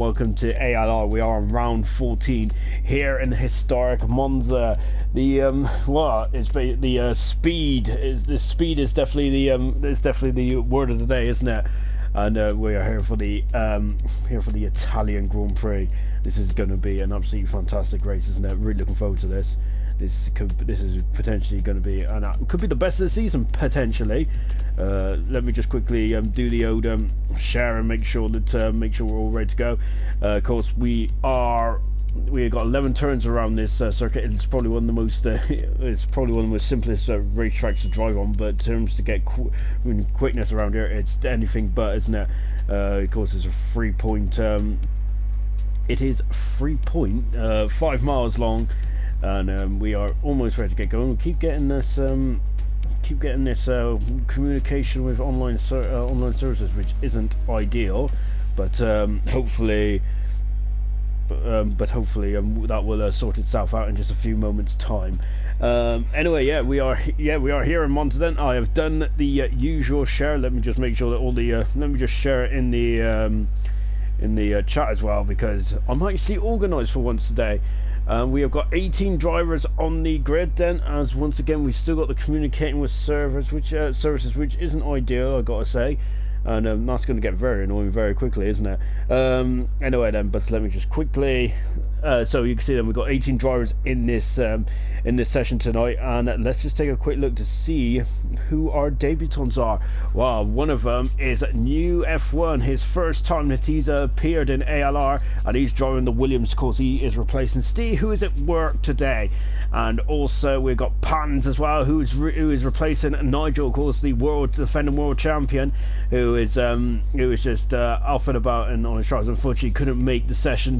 Welcome to ALR. We are on round 14 here in historic Monza. The speed is definitely the word of the day, isn't it? And we are here for the Italian Grand Prix. This is going to be an absolutely fantastic race, isn't it? Really looking forward to this. This is potentially going to be could be the best of the season potentially. Let me just quickly do the old share and make sure we're all ready to go. Of course, we've got 11 turns around this circuit. It's probably one of the most simplest racetracks to drive on, but in terms to get quickness around here, it's anything but, isn't it? Of course, it's a 3-point. It is 5 miles long. And we are almost ready to get going. We'll keep getting this communication with online services, which isn't ideal, but hopefully that will sort itself out in just a few moments' time. Anyway, we are here in Monza. Then I have done the usual share. Let me just make sure that all the let me just share it in the chat as well, because I'm actually organised for once today. We have got 18 drivers on the grid then, as once again we've still got the communicating with services, which isn't ideal, I gotta say, and that's going to get very annoying very quickly, isn't it? Anyway then, but let me just quickly so you can see that we've got 18 drivers in this session tonight, and let's just take a quick look to see who our debutants are. Wow, one of them is new F1, his first time that he's appeared in ALR, and he's driving the Williams. Of course, he is replacing Steve, who is at work today. And also we've got Pans as well, who is replacing Nigel, of course, the defending world champion, who is just off and about and on his trials. Unfortunately, couldn't make the session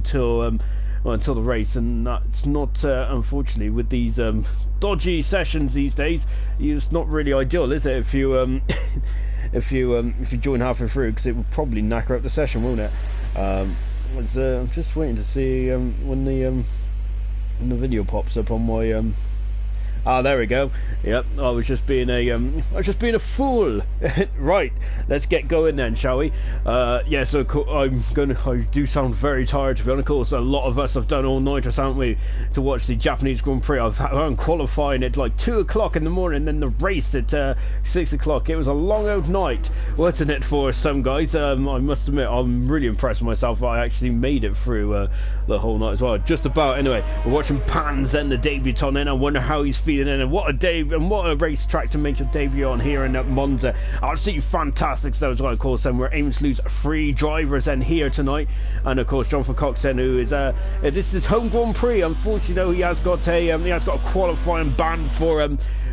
until the race, and that's not unfortunately with these dodgy sessions these days. It's not really ideal, is it? If you if you join halfway through, because it will probably knacker up the session, won't it? I'm just waiting to see when the video pops up on my there we go. Yep, I was just being a fool. Right, let's get going then, shall we? Yeah, so I do sound very tired, to be honest. Of course, a lot of us have done all-nighters, haven't we, to watch the Japanese Grand Prix. I'm qualifying at like 2 o'clock in the morning, then the race at 6 o'clock. It was a long old night, wasn't it, for some guys? I must admit, I'm really impressed with myself. I actually made it through the whole night as well, just about. Anyway, we're watching Pans and the debutant in. I wonder how he's feeling, and what a day and what a racetrack to make your debut on here in Monza. Absolutely fantastic stuff as well. Of course, and we're aiming to lose 3 drivers in here tonight, and of course Jonathan Cox then, who is this is his home Grand Prix. Unfortunately though, he has got a qualifying ban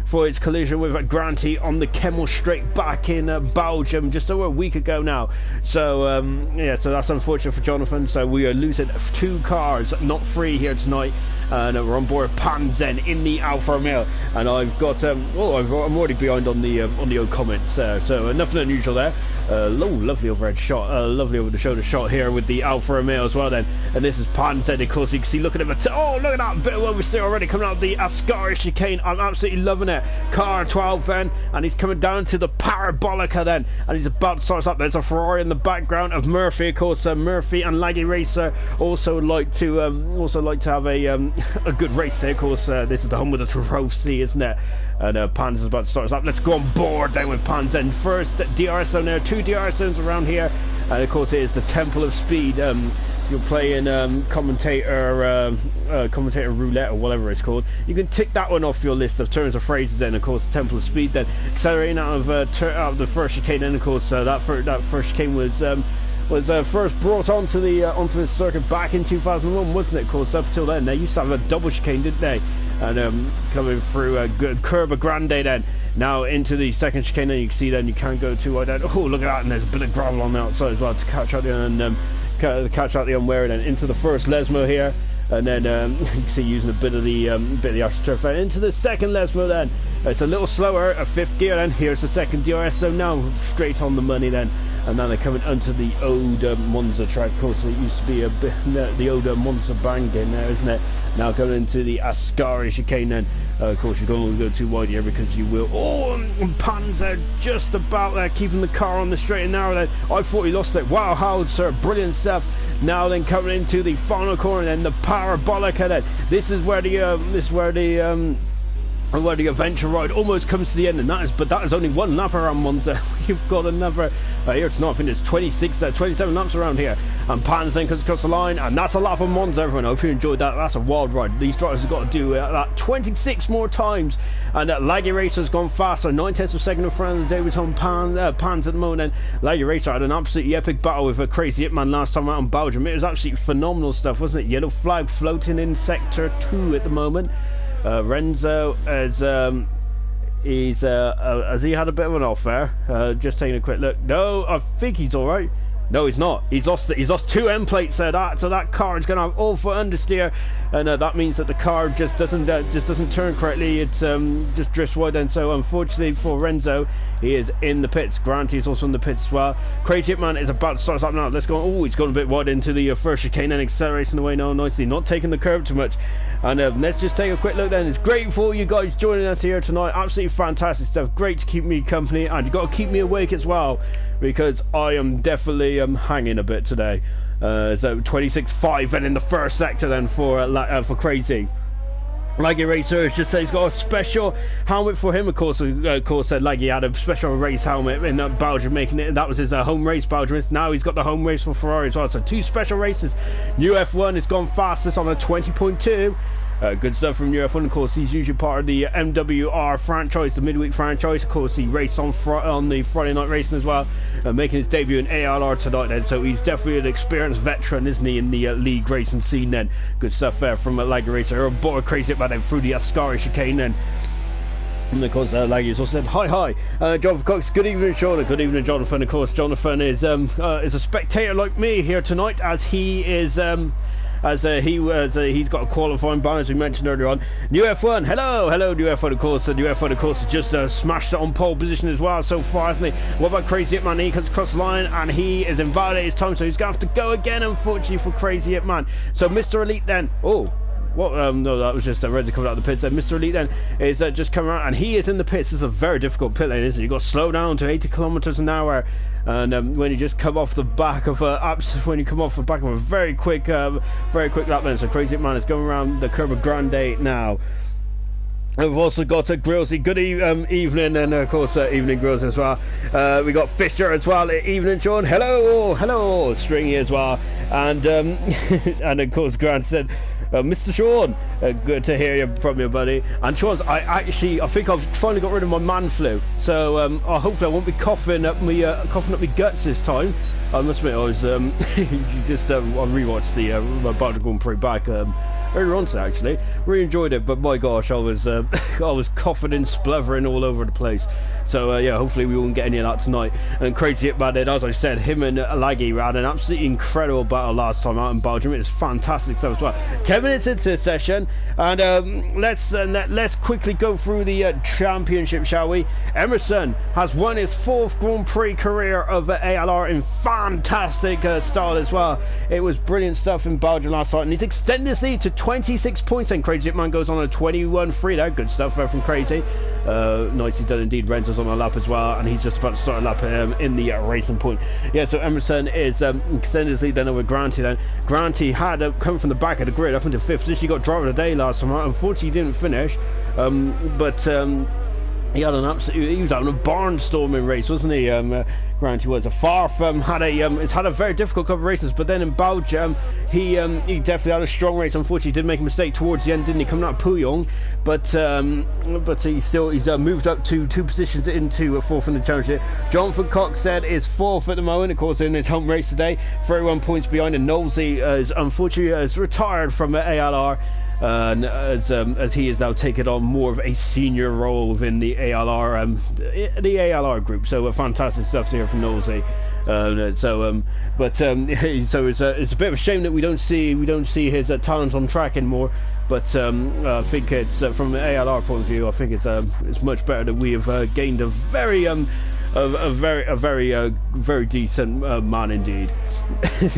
for its collision with Granty on the Kemmel Straight back in Belgium just over a week ago now. So so that's unfortunate for Jonathan. So we are losing 2 cars, not 3 here tonight. And we're on board Panzen in the Alfa Romeo, and I've got I'm already behind on the old comments, so nothing unusual there. Lovely overhead shot, lovely over the shoulder shot here with the Alfa Romeo as well then. And this is Panzen, of course. You can see, looking at the look at that bit of oversteer already coming out of the Ascari chicane. I'm absolutely loving it. Car 12 then, and he's coming down to the Parabolica then, and he's about to start us up. There's a Ferrari in the background of Murphy, of course. Murphy and Laggy Racer also like to have a good race there. Of course, this is the home of the trophy, isn't it? And Pans is about to start us up. Let's go on board then with Pans. And first DRS zone there, 2 DRS zones around here, and of course it is the Temple of Speed. You're playing commentator roulette or whatever it's called. You can tick that one off your list of turns or phrases. Then of course the Temple of Speed, then accelerating out of the first chicane. And of course that first chicane was first brought onto this circuit back in 2001, wasn't it? Of course, up until then they used to have a double chicane, didn't they? And coming through a good Curva Grande then, now into the second chicane. And you can see then you can't go too wide. Oh, look at that! And there's a bit of gravel on the outside as well to catch out the unwary. Then into the first Lesmo here, and then you can see using a bit of the AstroTurf. And into the second Lesmo then. It's a little slower, a 5th gear. Then here's the second DRS zone now, straight on the money then. and now they're coming onto the old Monza track. Of course, it used to be a bit the old Monza bank in there, isn't it? Now going into the Ascari chicane then. Of course, you don't want to go too wide here because you will. Oh, and Panzer just about there, keeping the car on the straight and narrow there. I thought he lost it. Wow, Howard, sir, brilliant stuff. Now then coming into the final corner, then the Parabolica. Then this is where the adventure ride almost comes to the end, and that is only one lap around Monza. You've got another here tonight. I think it's 27 laps around here, and Pans then comes across the line, and that's a lap of Monza. Everyone, I hope you enjoyed that. That's a wild ride. These drivers have got to do that 26 more times, and Laggy Racer's gone faster, 9/10 of a second in front of David on Pans at the moment. And Laggy Racer had an absolutely epic battle with a Crazy Hitman last time out in Belgium. It was absolutely phenomenal stuff, wasn't it? Yellow flag floating in sector 2 at the moment. Renzo has he had a bit of an off there? Just taking a quick look. No, I think he's all right. No, he's not. He's lost 2 end plates there. So that car is going to have awful understeer, and that means that the car just doesn't turn correctly. It just drifts wide. And so unfortunately for Renzo, he is in the pits. Grant is also in the pits as well. Crazy Hitman is about to start up now. Let's go. Oh, he's gone a bit wide into the first chicane and accelerating away now nicely, not taking the curve too much. And let's just take a quick look then. It's great for you guys joining us here tonight. Absolutely fantastic stuff. Great to keep me company, and you've got to keep me awake as well, because I am definitely hanging a bit today. So 26.5 and in the first sector then for Crazy. Laggy Racer has just said he's got a special helmet for him. Of course, Laggy had a special race helmet in Belgium, making it. That was his home race, Belgium. Now he's got the home race for Ferrari as well. So 2 special races. New F1 has gone fastest on a 20.2. Good stuff from UF1. Of course, he's usually part of the MWR franchise, the midweek franchise. Of course, he raced on the Friday night racing as well, making his debut in ALR tonight then. So he's definitely an experienced veteran, isn't he, in the league racing scene then. Good stuff there from Laggy Racer. A bit Crazy about then through the Ascari chicane then. And of course, Laggy also said hi. Jonathan Cox, good evening, Sean. Good evening, Jonathan. Of course, Jonathan is a spectator like me here tonight, as he is. He's got a qualifying ban, as we mentioned earlier on. New F1, hello New F1. Of course, New F1 of course has just smashed it on pole position as well so far, hasn't he? What about Crazy Hitman? He comes across the line and he is invalidated his time, so he's going to have to go again, unfortunately for Crazy Hitman. So Mr. Elite then, what? No, that was just Renzo coming out of the pits. Mr. Elite then is just coming out, and he is in the pits. This is a very difficult pit lane, isn't it? You've got to slow down to 80 kilometers an hour. And when you just come off the back of a very quick lap then. So Crazy Man is going around the curve of Grande now. And we've also got Grillsy. Good evening, and of course evening Grills as well. We got Fisher as well. Evening, Sean. Hello, Stringy as well. And and of course Grant said, Mr. Sean, good to hear you from you, buddy. And Sean's, I think I've finally got rid of my man flu, so hopefully I won't be coughing up my guts this time. I must admit, I was I rewatched the Belgian Grand Prix back earlier on today, actually. Really enjoyed it, but my gosh, I was coughing and spluttering all over the place. So yeah, hopefully we won't get any of that tonight. And Crazy Hitman, as I said, him and Laggy had an absolutely incredible battle last time out in Belgium. It's fantastic stuff as well. 10 minutes into this session, and let's quickly go through the championship, shall we? Emerson has won his 4th Grand Prix career of ALR in fantastic style as well. It was brilliant stuff in Belgium last night, and he's extended his lead to 26 points, and Crazy Hitman goes on a 21-3 there. Good stuff there from Crazy. Nicely done indeed. Renzo's on a lap as well, and he's just about to start a lap in the racing point. Yeah, so Emerson is extended his lead then over Granty. Then Granty had come from the back of the grid up into 5th position. He got driver of the day last time. Unfortunately, he didn't finish, but he had he was having a barnstorming race, wasn't he? Granty was far from it's had a very difficult couple of races, but then in Belgium he definitely had a strong race. Unfortunately, he did make a mistake towards the end, didn't he, coming out of Pouillon, but he's moved up to 2 positions into 4th in the championship. Jonathan Cox said is 4th at the moment, of course, in his home race today, 31 points behind, and Knowlesy is unfortunately retired from ALR. As he has now taken on more of a senior role within the ALR group. So fantastic stuff to hear from Knowlesy. So it's a bit of a shame that we don't see his talent on track anymore. But I think it's from an ALR point of view, I think it's much better that we have gained a very very decent man indeed. I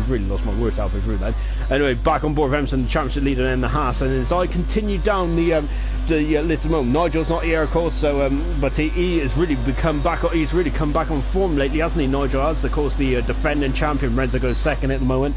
really lost my words halfway through that. Anyway, back on board with Emerson, the championship leader, and the Haas, and as I continue down the list at the moment, Nigel's not here, of course, so but he has really come back on form lately, hasn't he? Nigel has, of course, the defending champion. Renzo goes second at the moment.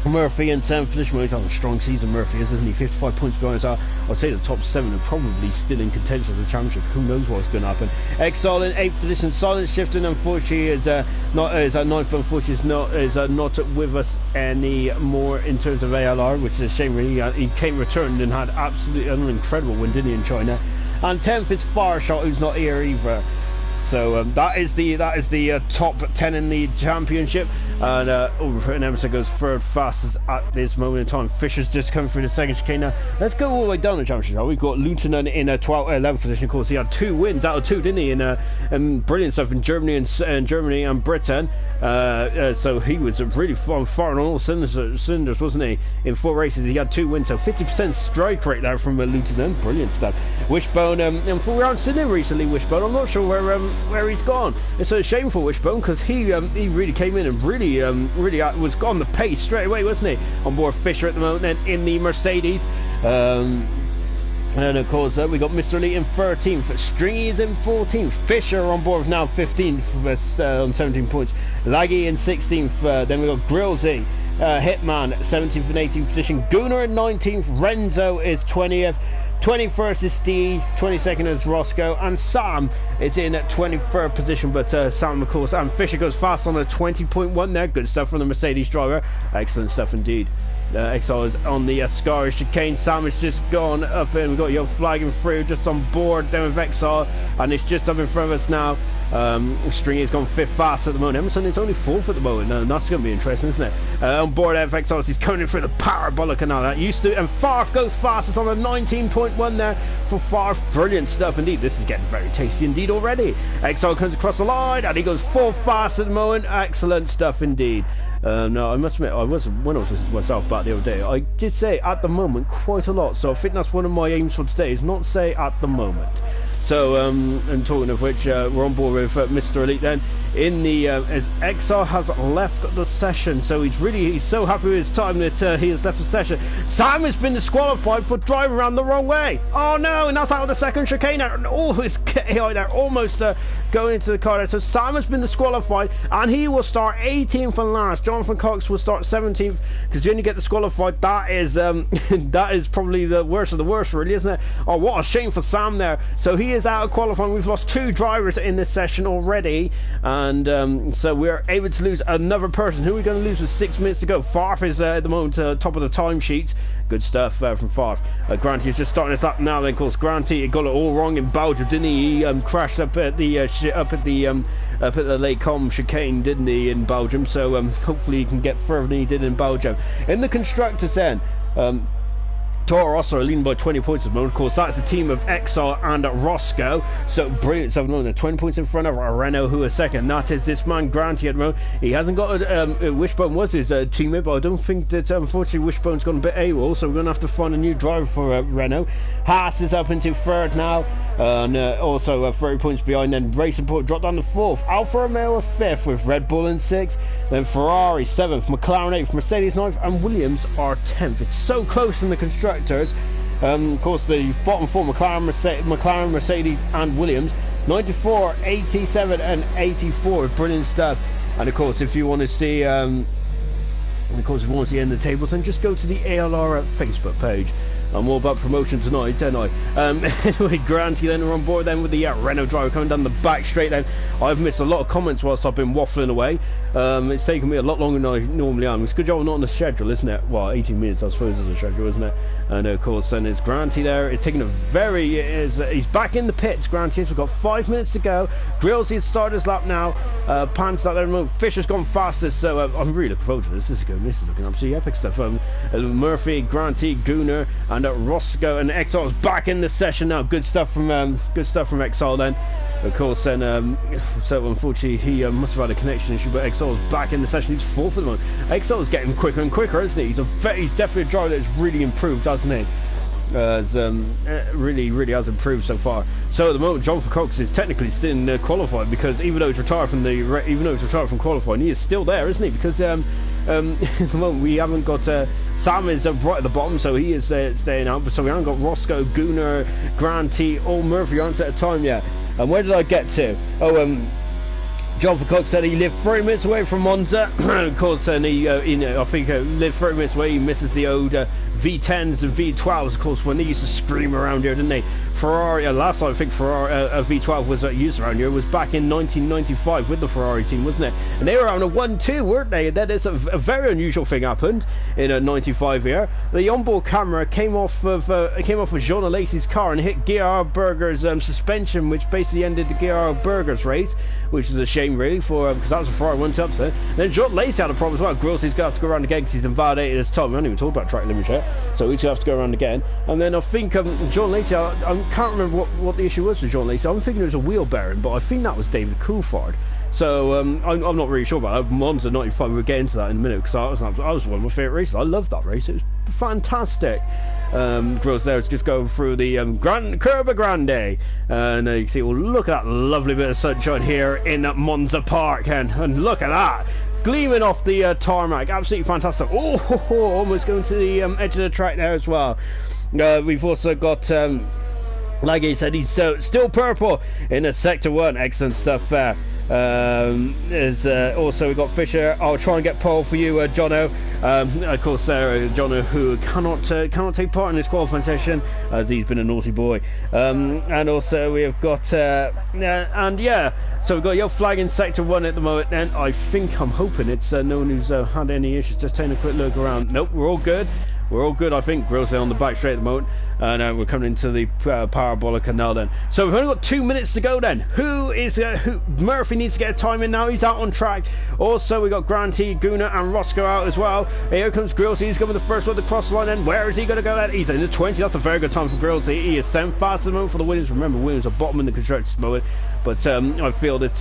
Murphy in 7th position. He's on a strong season, Murphy is, isn't he? 55 points behind us. I'd say the top 7 are probably still in contention for the championship. Who knows what's going to happen? Exile in 8th position. Silent Shifting, unfortunately, is at 9th, but unfortunately is not with us anymore in terms of ALR, which is a shame really. He came returned and had absolutely an incredible win, didn't he, in China? And 10th is Fireshot, who's not here either. So that is the top 10 in the championship. And Overfoot Emerson goes third fastest at this moment in time. Fisher's just come through the second chicane now. Let's go all the way down the championship. We've got Lutonen in a 11th position. Of course, he had 2 wins out of 2, didn't he? In brilliant stuff in Germany and Britain. So he was really firing on all cylinders, wasn't he? In 4 races, he had 2 wins, so 50% strike rate there from Lutonen. Brilliant stuff. Wishbone, and we haven't seen him recently. Wishbone, I'm not sure where he's gone. It's a shame for Wishbone because he really came in and really was on the pace straight away, wasn't he? On board Fisher at the moment, and in the Mercedes. And of course, we got Mr. Elite in 13th, Stringy is in 14th, Fisher on board with now 15th on 17 points, Laggy in 16th, then we got Grillsing, Hitman 17th and 18th position, Gunnar in 19th, Renzo is 20th, 21st is Steve, 22nd is Roscoe, and Sam is in at 23rd position, but Sam, of course, and Fisher goes fast on a 20.1 there. Good stuff from the Mercedes driver. Excellent stuff indeed. Exile is on the Scar chicane. Sam has just gone up in. We've got Young flagging through just on board then with Exile, and it's just up in front of us now. Stringy has gone 5th fast at the moment. Emerson is only 4th at the moment. Now that's going to be interesting, isn't it? On board FXR, he's coming in through the parabolic canal. That used to, and Farf goes fastest on a 19.1 there for Farf. Brilliant stuff indeed. This is getting very tasty indeed already. Exile comes across the line and he goes 4th fast at the moment. Excellent stuff indeed. No, I must admit, when I was listening to myself back the other day, I did say at the moment quite a lot. So I think that's one of my aims for today, is not say at the moment. So, and talking of which, we're on board with Mr. Elite then. In the as Exar has left the session, so he's so happy with his time that he has left the session. Sam has been disqualified for driving around the wrong way. Oh no, and that's out of the second chicane, and all his AI there almost going into the car there. So Sam has been disqualified, and he will start 18th and last. Jonathan Cox will start 17th because you only get disqualified. That is that is probably the worst of the worst, really, isn't it? Oh, what a shame for Sam there. So he is out of qualifying. We've lost 2 drivers in this session already, and so we're able to lose another person. Who are we going to lose with 6 minutes to go? Farf is at the moment top of the timesheet. Good stuff from Farf. Granty is just starting us up now. Then, of course, Granty got it all wrong in Belgium, didn't he? He crashed up at the Lake Com chicane, didn't he, in Belgium? So hopefully he can get further than he did in Belgium. In the constructors, then. Toro Rosso are leading by 20 points at the moment. Of course, that's the team of Exar and Roscoe. So brilliant. So they're 20 points in front of Renault, who is second. That is this man, Granty, at the moment. He hasn't got Wishbone was his teammate, but I don't think that, unfortunately, Wishbone's gone a bit AWOL, so we're going to have to find a new driver for Renault. Haas is up into 3rd now, and also 30 points behind. Then Racing Point dropped down to 4th. Alfa Romeo are 5th with Red Bull in 6th. Then Ferrari 7th, McLaren 8th, Mercedes 9th, and Williams are 10th. It's so close in the constructors. Of course, the bottom 4, McLaren, Mercedes, and Williams, 94, 87, and 84. Brilliant stuff. And of course, if you want to see, end of the tables, then just go to the ALR Facebook page. I'm all about promotion tonight, aren't I? Anyway, Granty then are on board then with the Renault driver coming down the back straight then. I've missed a lot of comments whilst I've been waffling away. It's taken me a lot longer than I normally am. It's a good job I'm not on the schedule, isn't it? Well, 18 minutes I suppose is the schedule, isn't it? And of course then there's Granty there. It's taking a he's back in the pits, Granty. We've got 5 minutes to go. Grillsy has started his lap now. Pants out there. Fisher's gone fastest, so I'm really looking forward to this. This is good. This is looking absolutely epic stuff. Murphy, Granty, Gunnar, and Roscoe and Exile is back in the session now. Good stuff from Exile then. Of course, then so unfortunately he must have had a connection issue, but Exile's back in the session. He's 4th at the moment. Exile's getting quicker and quicker, isn't he? He's definitely a driver that's really improved, hasn't he? really has improved so far. So at the moment, Jonathan Cox is technically still in qualifying, because even though he's retired from qualifying, he is still there, isn't he? Because at the moment we haven't got Sam is right at the bottom, so he is staying out. But so we haven't got Roscoe, Gunnar, Granty, or Murphy aren't set a time yet. And where did I get to? Oh, Jonathan Cox said he lived 30 minutes away from Monza. Of course, and he, I think, lived 30 minutes away. He misses the old V10s and V12s, of course, when they used to scream around here, didn't they? Ferrari, last time I think Ferrari, V12 was used around here was back in 1995 with the Ferrari team, wasn't it? And they were on a 1-2, weren't they? That is a very unusual thing happened in a 95 here. The onboard camera came off of Jean Alesi's car and hit Gerhard Berger's suspension, which basically ended the Gerhard Berger's race, which is a shame really, for because that was a Ferrari 1-2 upset. Then Jean Alesi had a problem as well. Grossy's going to have to go around again because he's invalidated his time. We haven't even talked about track limits yet, so he's going to have to go around again. And then I think Jean Alesi, I can't remember what the issue was with Jean Alesi. I'm thinking it was a wheel bearing, but I think that was David Coulthard. So I'm not really sure about that. Monza 95, we'll get into that in a minute, because I was one of my favourite races. I loved that race. It was fantastic. Gross there is just going through the Curva Grande, and you can see, well, look at that lovely bit of sunshine here in Monza Park, and look at that gleaming off the tarmac. Absolutely fantastic. Almost going to the edge of the track there as well. We've also got like he said, he's still purple in sector 1. Excellent stuff there. Also we got Fisher. I'll try and get pole for you, Jono. Of course, Jono, who cannot take part in this qualifying session as he's been a naughty boy. And also we have got so we've got your flag in sector 1 at the moment. And I think, I'm hoping it's no one who's had any issues. Just taking a quick look around. Nope, we're all good. We're all good, I think. Grill's on the back straight at the moment, and we're coming into the Parabolica now then. So we've only got 2 minutes to go then. Murphy needs to get a time in now. He's out on track. Also, we got Granty, Gunnar, and Roscoe out as well. Here comes Grills. He's going to be the first one to cross the line then. Where is he going to go then? He's in the 20. That's a very good time for Grills. He is sent fast at the moment for the Williams. Remember, Williams are bottom in the constructors at the moment. But I feel that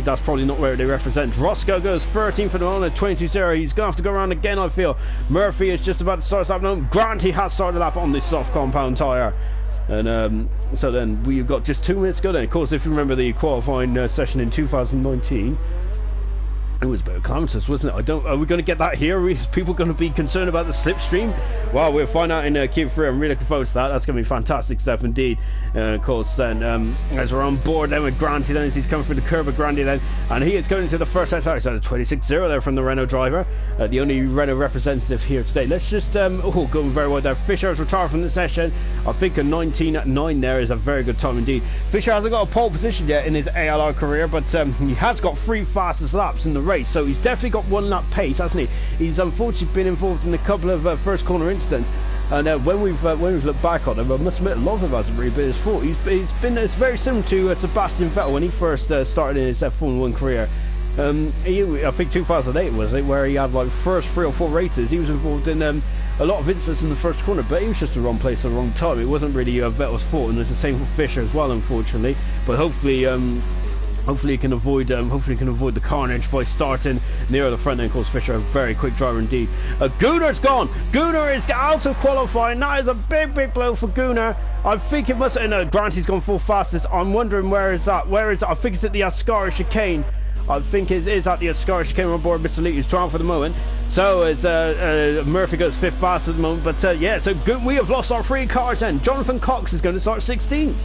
that's probably not where they represent. Roscoe goes 13 for the moment at 22-0. He's going to have to go around again, I feel. Murphy is just about to start his lap now. Granty has started a lap on this soft compound tyre. And so then we've got just 2 minutes to go then. Of course, if you remember the qualifying session in 2019, it was about calamitous, wasn't it? Are we going to get that here? Is people going to be concerned about the slipstream? Well, we'll find out in Q3. I'm really looking forward to that. That's going to be fantastic stuff indeed. And of course, then as we're on board then with Granty, then as he's coming through the curve of Granty then, and he is going into the first set. So 26-0 there from the Renault driver, the only Renault representative here today. Let's just going very well there. Fisher has retired from the session. I think a 19.9 there is a very good time indeed. Fisher hasn't got a pole position yet in his ALR career, but he has got 3 fastest laps in the race, so he's definitely got 1 lap pace, hasn't he? He's unfortunately been involved in a couple of first corner incidents, and when we've looked back on him, I must admit a lot of it hasn't really been his fault. It's very similar to Sebastian Vettel when he first started in his Formula 1 career. I think 2008 was it, where he had like first 3 or 4 races. He was involved in a lot of incidents in the first corner, but he was just the wrong place at the wrong time. It wasn't really Vettel's fault, and it's the same for Fisher as well, unfortunately. But hopefully he can avoid the carnage by starting near the front end. Of course, Fisher, a very quick driver indeed. Gunnar's gone. Gunnar is out of qualifying. That is a big blow for Gunnar. I think it must. Granty's gone full fastest. I'm wondering where is that? I think it's at the Ascari chicane. I think it is at the Ascari chicane on board Mr. Lee, who's trying for the moment. So as Murphy goes 5th fast at the moment. But so we have lost our 3 cars then. Jonathan Cox is going to start 16th.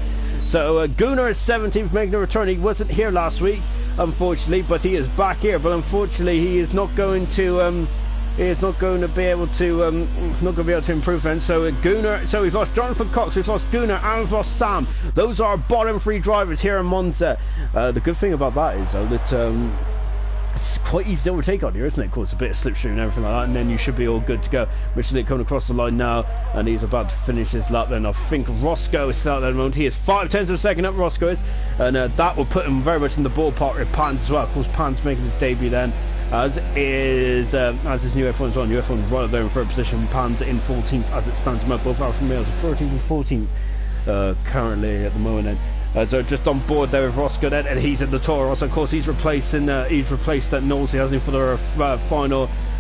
So Gunnar is 17th, making a return. He wasn't here last week, unfortunately, but he is back here. But unfortunately, he is not going to be able to improve then. So Gunnar. So we've lost Jonathan Cox, we've lost Gunnar, and we've lost Sam. Those are our bottom 3 drivers here in Monza. The good thing about that is though that it's quite easy to overtake on here, isn't it? Of course, a bit of slipstream and everything like that, and then you should be all good to go. Michelin coming across the line now, and he's about to finish his lap then. I think Roscoe is still out there at the moment. He is 5/10 of a second up, Roscoe is, and that will put him very much in the ballpark with Pans as well. Of course, Pans making his debut then, as his new F1 as well. New F1 right up there in 3rd position. Pans in 14th as it stands. Both Alfa Romeos are 13th and 14th currently at the moment then. So just on board there with Roscoe then, and he's in the Toro Rosso. Of course, he's replaced Knowlesy, hasn't he, for the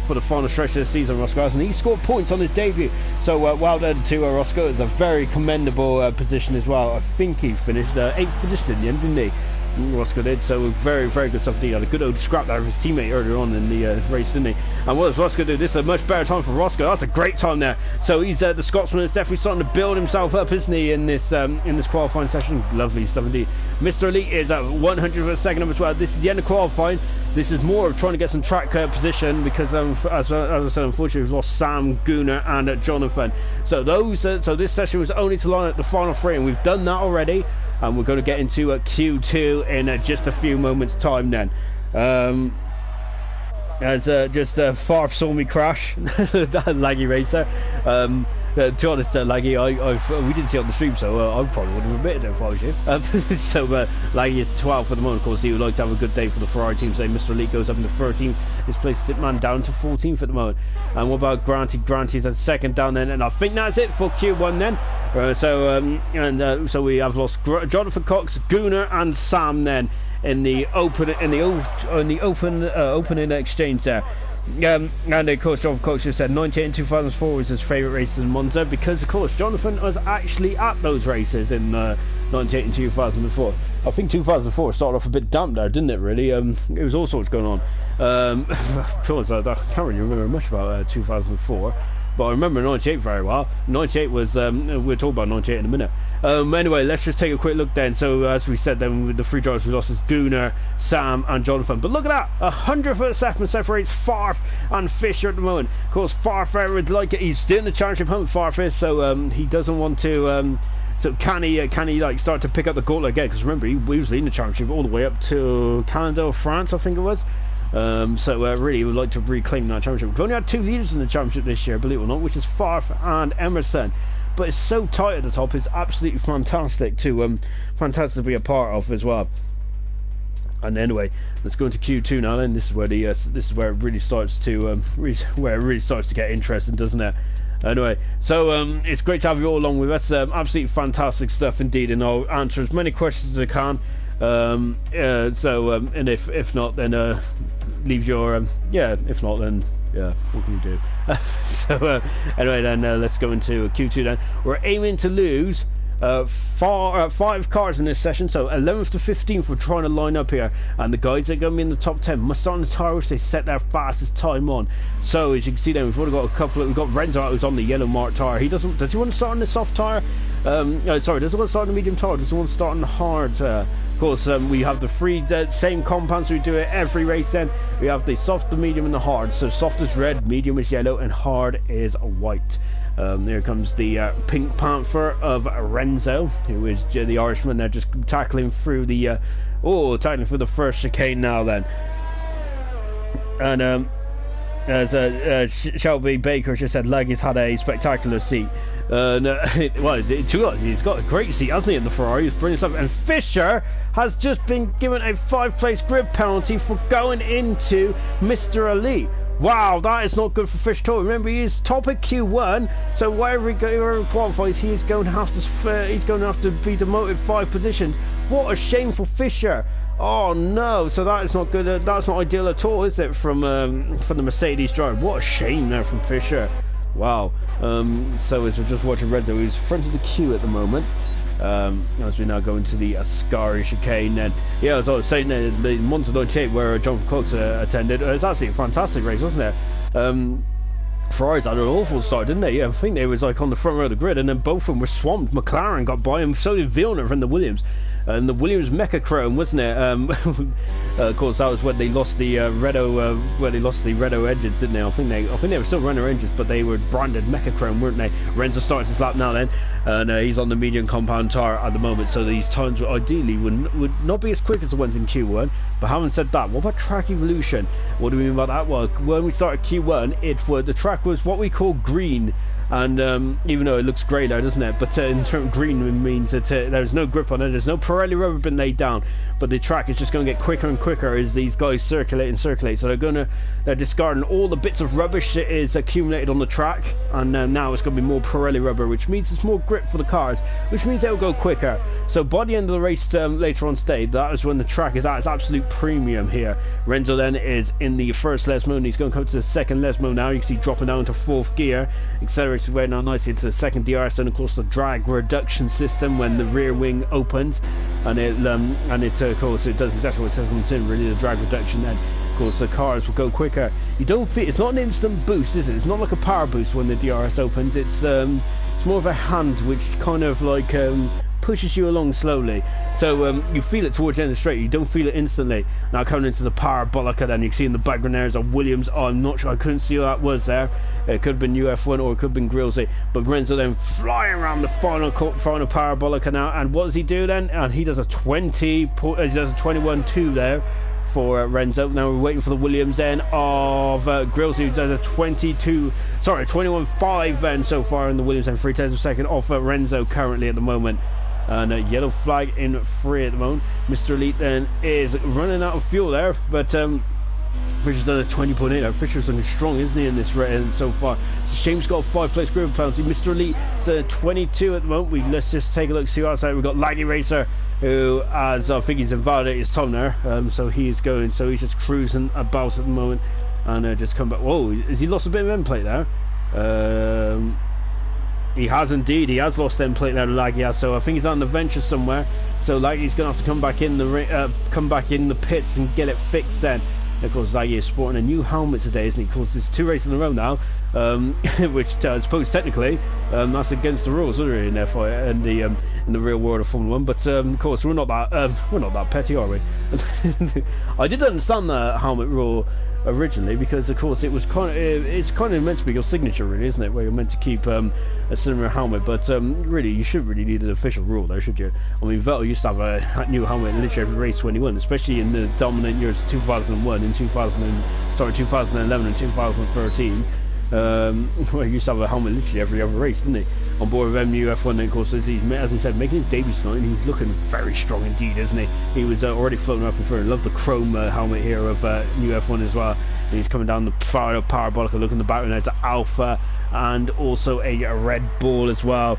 for the final stretch of the season, Roscoe has, and he scored points on his debut. So well done to Roscoe. It's a very commendable position as well. I think he finished 8th position in the end, didn't he? Roscoe did, so very, very good stuff indeed. Had a good old scrap there with his teammate earlier on in the race, didn't he? And what does Roscoe do? This is a much better time for Roscoe. That's a great time there. So he's the Scotsman is definitely starting to build himself up, isn't he, in this qualifying session? Lovely stuff indeed. Mr. Elite is at 102nd number 12. This is the end of qualifying. This is more of trying to get some track position because, as I said, unfortunately we've lost Sam, Gunnar, and Jonathan. So so this session was only to line up the final 3, and we've done that already. And we're going to get into Q2 in just a few moments' time then. As Farf saw me crash, that laggy racer. To be honest, laggy, we didn't see it on the stream, so I probably would have admitted it if I was you. So laggy is 12th for the moment. Of course, he would like to have a good day for the Ferrari team. So Mr. Elite goes up into 13th. This places man down to 14th at the moment. And what about Granty? Granty's at 2nd down then, and I think that's it for Q1 then. So we have lost Jonathan Cox, Gunnar, and Sam then in the opening exchange there. And of course, Jonathan Cox just said 98 and 2004 was his favourite races in Monza because, of course, Jonathan was actually at those races in 98 and 2004. I think 2004 started off a bit damp there, didn't it? Really, it was all sorts going on. Of course, I can't really remember much about 2004. But I remember 98 very well. 98 was, we'll talk about 98 in a minute. Anyway, let's just take a quick look then. So, as we said then, with the 3 drivers we lost is Gunnar, Sam, and Jonathan. But look at that! 100th of a second separates Farf and Fisher at the moment. Of course, Farf would like it. He's still in the championship hunt, Farf is, so he doesn't want to... so can he like start to pick up the gauntlet again? Because remember, he was leading the championship all the way up to Canada or France, I think it was. Really would like to reclaim that championship. We've only had 2 leaders in the championship this year, believe it or not, which is Farf and Emerson. But it's so tight at the top. It's absolutely fantastic to be a part of as well. And anyway, let's go into Q2 now. Then this is where it really starts to get interesting, doesn't it? Anyway, so it's great to have you all along with us. Absolutely fantastic stuff indeed, and I'll answer as many questions as I can. And if not, then leave your if not, then what can you do? Anyway, then let's go into Q2 then. We're aiming to lose 5 cars in this session, so 11th to 15th we're trying to line up here, and the guys that are going to be in the top 10 must start on the tyre which they set their fastest time on. So as you can see then, we've already got a couple. We've got Renzo out who's on the yellow mark tyre. Does he want to start on the soft tyre? Does he want to start on the medium tyre? Does he want to start on the hard? Of course, we have the 3 same compounds. We do it every race then. We have the soft, the medium, and the hard. So soft is red, medium is yellow, and hard is white. There comes the Pink Panther of Renzo, who is the Irishman. They're just tackling through the first chicane now then. And as Shelby Baker just said, Laggy's had a spectacular seat. He's got a great seat, hasn't he, in the Ferrari? He's brilliant stuff. And Fisher has just been given a 5-place grid penalty for going into Mr. Elite. Wow, that is not good for Fisher at all. Remember, he is top at Q1, so wherever he qualifies, he's going to have to be demoted 5 positions. What a shame for Fisher. Oh no, so that is not good. That's not ideal at all, is it, from the Mercedes driver? What a shame there from Fisher. Wow. So as we're just watching Renzo, he's front of the queue at the moment. As we now go into the Ascari chicane, then as I was saying, the Monza 98 where John Cox attended, it was actually a fantastic race, wasn't it? Ferraris had an awful start, didn't they? I think they was like on the front row of the grid, and then both of them were swamped. McLaren got by him, so did Villeneuve from the Williams. And the Williams Mecha Chrome, wasn't it? Of course, that was when they lost the Renault engines, didn't they? I think they were still Renault engines, but they were branded Mecha Chrome, weren't they? Renzo starts his lap now then, and he's on the medium compound tyre at the moment, so these times ideally would not be as quick as the ones in Q1. But having said that, what about track evolution? What do we mean by that? Well, when we started Q1, the track was what we call green. And even though it looks grey there, doesn't it? But in terms of green means that there's no grip on it. There's no Pirelli rubber been laid down, but the track is just going to get quicker and quicker as these guys circulate. So they're discarding all the bits of rubbish that is accumulated on the track, and now it's going to be more Pirelli rubber, which means it's more grip for the cars, which means they'll go quicker. So by the end of the race later on today, that is when the track is at its absolute premium here. Renzo then is in the first Les mode, and he's going to come to the second Les mode now. You can see dropping down to fourth gear, accelerates way now nicely into the second DRS, and of course the drag reduction system when the rear wing opens, and it of course it does exactly what it says on the tin, really, the drag reduction. Then of course the cars will go quicker. You don't feel, it's not an instant boost, is it? It's not like a power boost when the DRS opens. It's more of a hand which kind of like pushes you along slowly, so you feel it towards the end of the straight. You don't feel it instantly. Now coming into the parabolica, then you see in the background there is a Williams. I'm not sure, I couldn't see who that was there. It could have been UF1 or it could have been Grillsy, but Renzo then flying around the final parabolica now, and what does he do then? And he does a 21.2 there for Renzo. Now we're waiting for the Williams then of Grillsy, who does a 21.5 then so far in the Williams, and 3/10 of a second off Renzo currently at the moment. And a yellow flag in free at the moment. Mr. Elite then is running out of fuel there, but Fisher's done a 20.8. Now Fisher's looking strong, isn't he, in this race so far? It's a shame he's got a 5-place group penalty. Mr. Elite is at 22 at the moment. Let's just take a look, see what's out. We've got Laggy Racer, who, as I think he's invalidated his time there, so he's just cruising about at the moment, and just come back. Whoa, has he lost a bit of end plate there? He has indeed. He has lost end plate there, Laggy has. So I think he's on the venture somewhere. So Laggy's going to have to come back in the pits and get it fixed then. And of course, Laggy is sporting a new helmet today, isn't he? Of course, it's 2 races in a row now, which I suppose technically that's against the rules, isn't it, in the real world of Formula 1? But of course, we're not that petty, are we? I did understand the helmet rule originally, because of course it's kind of meant to be your signature, really, isn't it, where you're meant to keep a similar helmet, but really you should really need an official rule there, should you? I mean, Vettel used to have a new helmet literally every race when he won, especially in the dominant years of 2001 and 2011 and 2013, where he used to have a helmet literally every other race, didn't he, on board with MUF1. And of course, as he said, making his debut tonight, he's looking very strong indeed, isn't he? He was already floating up in front. I love the chrome helmet here of UF1 as well. And he's coming down the parabolica, looking in the background there to Alpha, and also a Red Bull as well.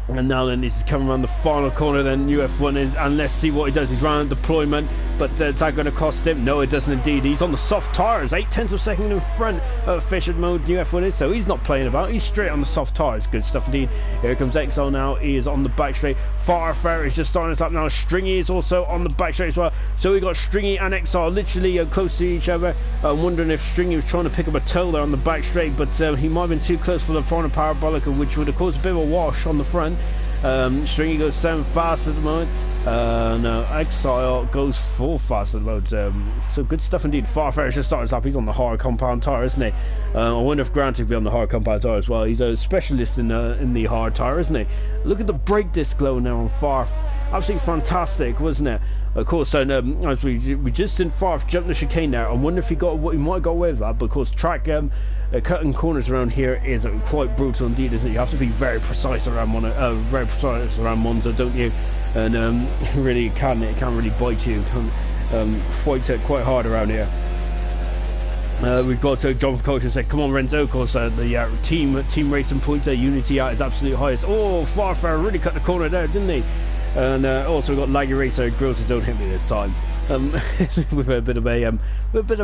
And now then this is coming around the final corner, then UF1 is, and let's see what he does. He's running deployment, but is that going to cost him? No, it doesn't indeed. He's on the soft tyres, 0.8 of a second in front of Fisher mode UF1 is, so he's not playing about. He's straight on the soft tyres. Good stuff indeed. Here comes XL now. He is on the back straight. Farfair is just starting his lap now. Stringy is also on the back straight as well. So we got Stringy and XL literally close to each other. I'm wondering if Stringy was trying to pick up a toe there on the back straight, but he might have been too close for the final parabolica, which would have caused a bit of a wash on the front. Stringy goes 7 fast at the moment. No, Exile goes 4 fast at the moment. So good stuff indeed. Farfair is just starting his lap. He's on the hard compound tyre, isn't he? I wonder if Grant will be on the hard compound tyre as well. He's a specialist in the hard tyre, isn't he? Look at the brake disc glow now on Farf. Absolutely fantastic, wasn't it? Of course, as we just seen Farf jump the chicane there. I wonder if he might have got away with that, because track cutting corners around here is quite brutal indeed, isn't it? You have to be very precise around Monza, don't you? And really, it can really bite you. Quite hard around here. We've got John from Culture say, come on Renzo, of course the team racing points there, Unity at its absolute highest. Oh, Farfair really cut the corner there, didn't he? And also we've got Laggy Racer, Grills don't hit me this time. With a bit of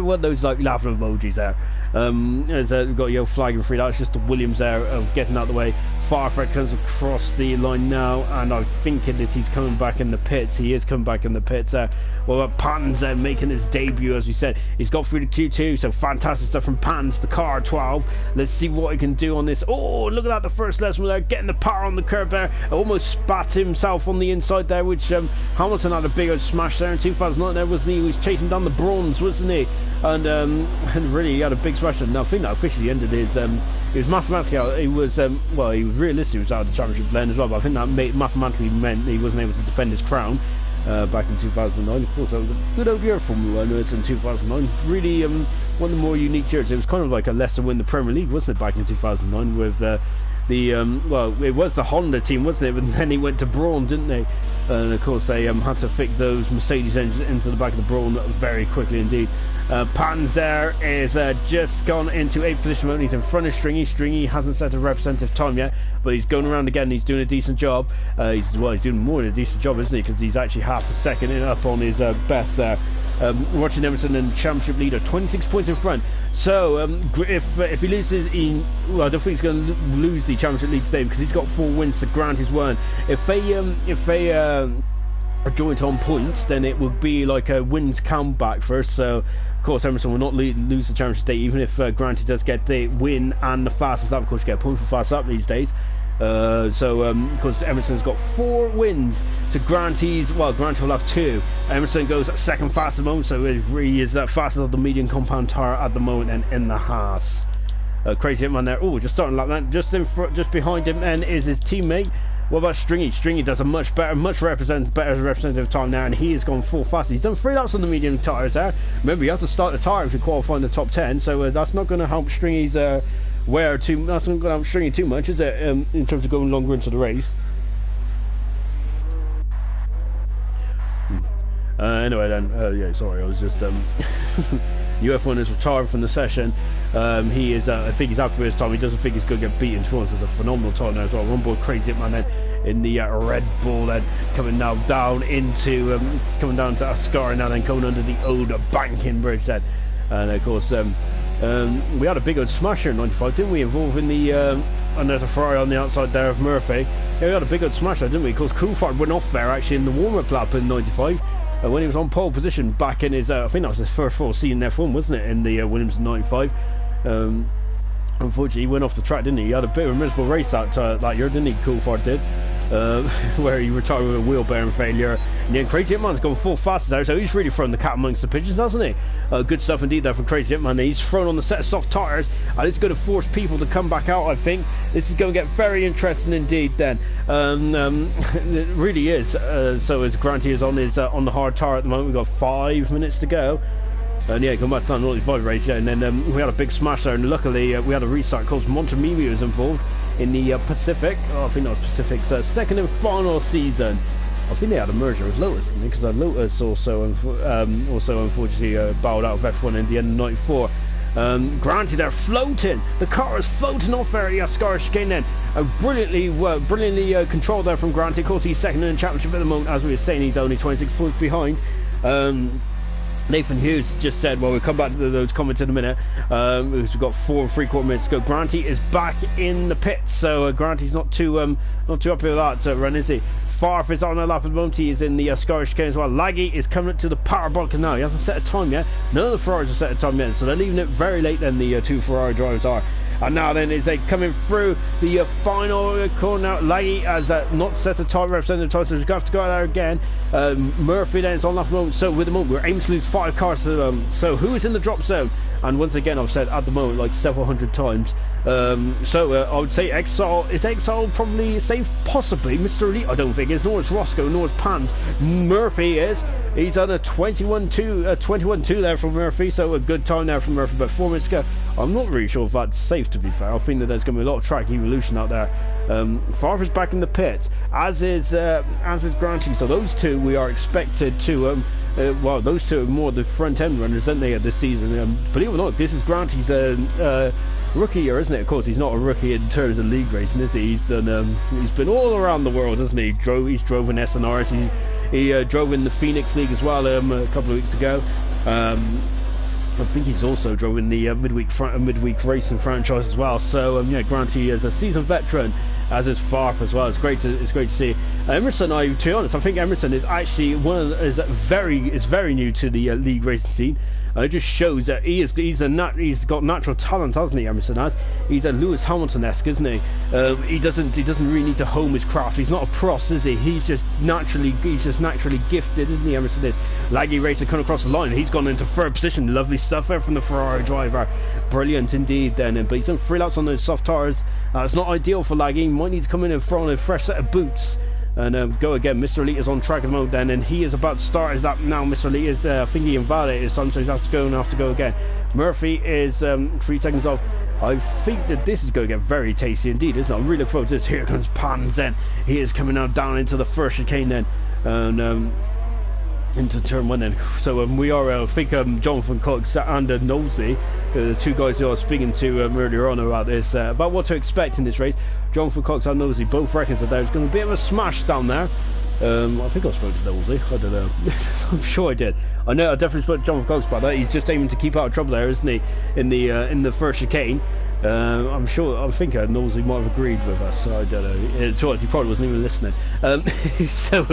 one of those like laughing emojis there. We've got Yo flagging free. That's just the Williams there of getting out of the way. Farfair comes across the line now, and I'm thinking that he's coming back in the pits. He is coming back in the pits there. Well, Patton's making his debut, as we said. He's got through the Q2, so fantastic stuff from Patton's, the car 12. Let's see what he can do on this. Oh, look at that, the first lesson there, getting the power on the curb there. Almost spat himself on the inside there, which Hamilton had a big old smash there in 2009 there, wasn't he? He was chasing down the bronze, wasn't he? And really, he had a big smash. Now, I think that officially ended his... It was mathematically, he was realistically, he was out of the championship lane as well, but I think that mathematically meant he wasn't able to defend his crown back in 2009. Of course, that was a good old year for Formula 1 in 2009. Really one of the more unique years. It was kind of like a Leicester win the Premier League, wasn't it, back in 2009 with well, it was the Honda team, wasn't it? But then he went to Braun, didn't they? And of course they had to fit those Mercedes engines into the back of the Braun very quickly indeed. Pans there is just gone into 8th position. He's in front of Stringy. Stringy hasn't set a representative time yet, but he's going around again. He's doing a decent job. He's doing more than a decent job, isn't he? Because he's actually half a second up on his best there. Watching Emerson and championship leader, 26 points in front. So if he loses, well, I don't think he's going to lose the championship lead today because he's got 4 wins to grant his one. If they are joint on points, then it would be like a wins count back first. So of course Emerson will not lose the championship day, even if Granty does get the win and the fastest lap. Of course you get a point for fast lap these days. Because Emerson's got 4 wins to Granty's. Well, Granty will have 2. Emerson goes second fastest at the moment, so it really is that fastest of the medium compound tyre at the moment and in the Haas. Crazy Hitman there. Oh, just starting like that. Just behind him and is his teammate. What about Stringy? Stringy does a much better representative time now, and he has gone full fast. He's done 3 laps on the medium tyres there. Remember, you have to start the tyre if you qualify in the top 10, so that's not going to help Stringy's that's not going to help Stringy too much, is it? In terms of going longer into the race. Anyway then, yeah, sorry, I was just UF1 is retired from the session. He is, I think he's happy with his time. He doesn't think he's going to get beaten. To be honest, it's a phenomenal time now as well. One boy Crazy Hitman then in the Red Bull, then coming now down into coming down to Ascari now, then coming under the old banking bridge then, and of course we had a big old smasher in 95, didn't we? Involving the and there's a Ferrari on the outside there of Murphy. Yeah, we had a big old smasher, didn't we? Because Coulthard went off there actually in the warm-up lap in 95. When he was on pole position back in his, I think that was his first full season in F1, wasn't it, in the Williams 95. Unfortunately, he went off the track, didn't he? He had a bit of a miserable race that year, didn't he? Coulthard did, where he retired with a wheel bearing failure. And then Crazy Hitman's gone full fast there, so he's really thrown the cat amongst the pigeons, hasn't he? Good stuff indeed there for Crazy Hitman. He's thrown on the set of soft tyres, and it's going to force people to come back out, I think. This is going to get very interesting indeed then. It really is. So as Granty is on his on the hard tyre at the moment, we've got 5 minutes to go. And yeah, come back to that 95 race, yeah. And then we had a big smash there, and luckily we had a restart because Montemimi was involved in the Pacific. I think that was Pacific's second and final season. I think they had a merger with Lotus, didn't they? Because Lotus also unfortunately bowed out of F1 in the end of 94. Granted, they're floating. The car is floating off there. Ascari chicane then. Brilliantly controlled there from Granted. Of course, he's second in the championship at the moment. As we were saying, he's only 26 points behind. Nathan Hughes just said, well, we'll come back to those comments in a minute. We've got 4 3/4 minutes to go. Granty is back in the pits, so Granty's not too happy with that run, is he? Farf is on a lap at the moment. He is in the Scottish chicane as well. Laggy is coming up to the parabolic now. He hasn't set a time yet. None of the Ferraris have set a time yet, so they're leaving it very late then, the 2 Ferrari drivers are. And now then is they coming through the final corner now. Laggy has not set a time, representative time, so he's going to have to go out there again. Murphy then is on that moment. So with the moment, we're aiming to lose 5 cars to them. So who is in the drop zone? And once again, I've said at the moment like several hundred times. I would say Exile. Is Exile probably safe? Possibly. Mr. Elite, I don't think it's. Nor is Roscoe, nor is Pans. Murphy is. He's on a 21-2 there from Murphy, so a good time there from Murphy. But 4 minutes ago, I'm not really sure if that's safe, to be fair. I think that there's going to be a lot of track evolution out there. Farfer's back in the pit, as is Granty. So those two we are expected to. Well, those two are more the front end runners, aren't they, this season? Believe it or not, this is Granty's rookie year, isn't it? Of course, he's not a rookie in terms of league racing, is he? He's done. He's been all around the world, hasn't he? He's drove in SNRs. He drove in the Phoenix League as well a couple of weeks ago. I think he's also drove in the midweek racing franchise as well. So yeah, Granty is a seasoned veteran, as is Farf as well. It's great to see. Emerson, to be honest, I think Emerson is actually is very new to the league racing scene. It just shows that he's got natural talent, hasn't he? Emerson has. He's a Lewis Hamilton-esque, isn't he? He doesn't really need to hone his craft. He's not a pros, is he? He's just naturally gifted, isn't he? Emerson is. Laggy racer coming across the line. He's gone into third position. Lovely stuff there from the Ferrari driver. Brilliant indeed. Then, but he's done 3 laps on those soft tyres. It's not ideal for Laggy. He might need to come in and throw on a fresh set of boots. And go again. Mr. Elite is on track at the moment then, and he is about to start his lap now. Mr. Elite is, I think he invalidated his time, so he's have to go again. Murphy is 3 seconds off. I think that this is going to get very tasty indeed, isn't it? I'm really looking forward to this. Here comes Pans then. He is coming now down into the first chicane then. And into turn 1 then. So we are, I think Jonathan Cox and Nosey, the two guys who I was speaking to earlier on about this, about what to expect in this race. Jonathan Cox and Nosey both reckon that there's going to be a bit of a smash down there. I think I spoke to Nosey, I don't know. I'm sure I did. I know I definitely spoke to Jonathan Cox about that. He's just aiming to keep out of trouble there, isn't he, in the first chicane. I'm sure, I think Nosey might have agreed with us, so I don't know. He probably wasn't even listening. So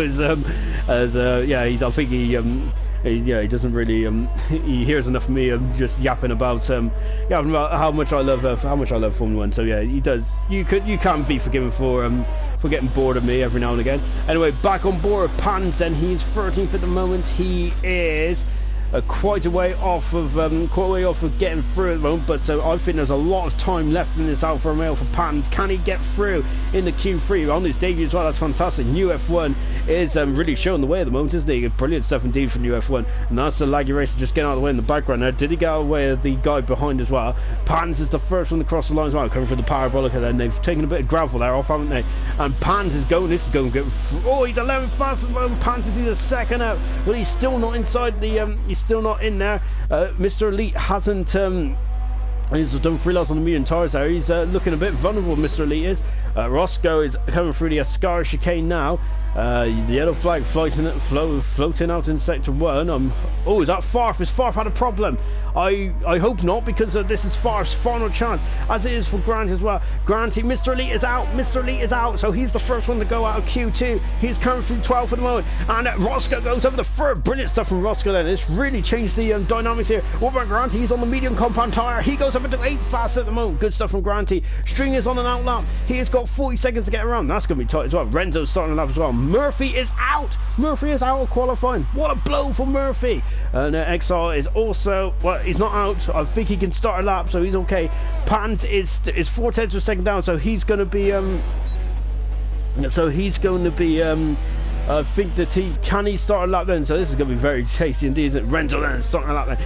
yeah, I think he doesn't really he hears enough of me just yapping about how much I love Formula 1. So yeah, he does. You can't be forgiven for getting bored of me every now and again. Anyway, back on board Pans, and he's 13th at the moment. He is quite a way off of getting through at the moment, but I think there's a lot of time left in this Alfa Romeo for Pans. Can he get through in the Q3 on his debut as well? That's fantastic. New F1 is really showing the way at the moment, isn't he? Brilliant stuff indeed for New F1, and that's the laggy racer just getting out of the way in the background there. Did he get out of the way of the guy behind as well? Pans is the first one to cross the line as well, coming through the parabolic, and then they've taken a bit of gravel there off, haven't they? And Pans is going, this is going to get, oh, he's 11th fast at the moment. Pans is either second out, but he's still not inside the, he's still not in there. Mr. Elite hasn't, he's done 3 laps on the medium tyres there. He's looking a bit vulnerable, Mr. Elite is. Roscoe is coming through the Ascara chicane now. The yellow flag floating out in sector 1. Oh, is that Farf? Has Farf had a problem? I hope not, because this is Farf's final chance, as it is for Grant as well. Granty, Mr. Elite is out. Mr. Elite is out, so he's the first one to go out of Q2. He's coming through 12th at the moment, and Roscoe goes over the third. Brilliant stuff from Roscoe then. It's really changed the dynamics here. What about Granty? He's on the medium compound tyre. He goes up into 8th fast at the moment. Good stuff from Granty. String is on an outlap. He has got 40 seconds to get around. That's going to be tight as well. Renzo's starting a lap as well. Murphy is out. Murphy is out of qualifying. What a blow for Murphy. And XR is also, well, he's not out. I think he can start a lap, so he's okay. Pans is 4 tenths of a second down, so he's going to be I think that he start a lap then, so this is going to be very tasty indeed, isn't it? Renzo then starting a lap then.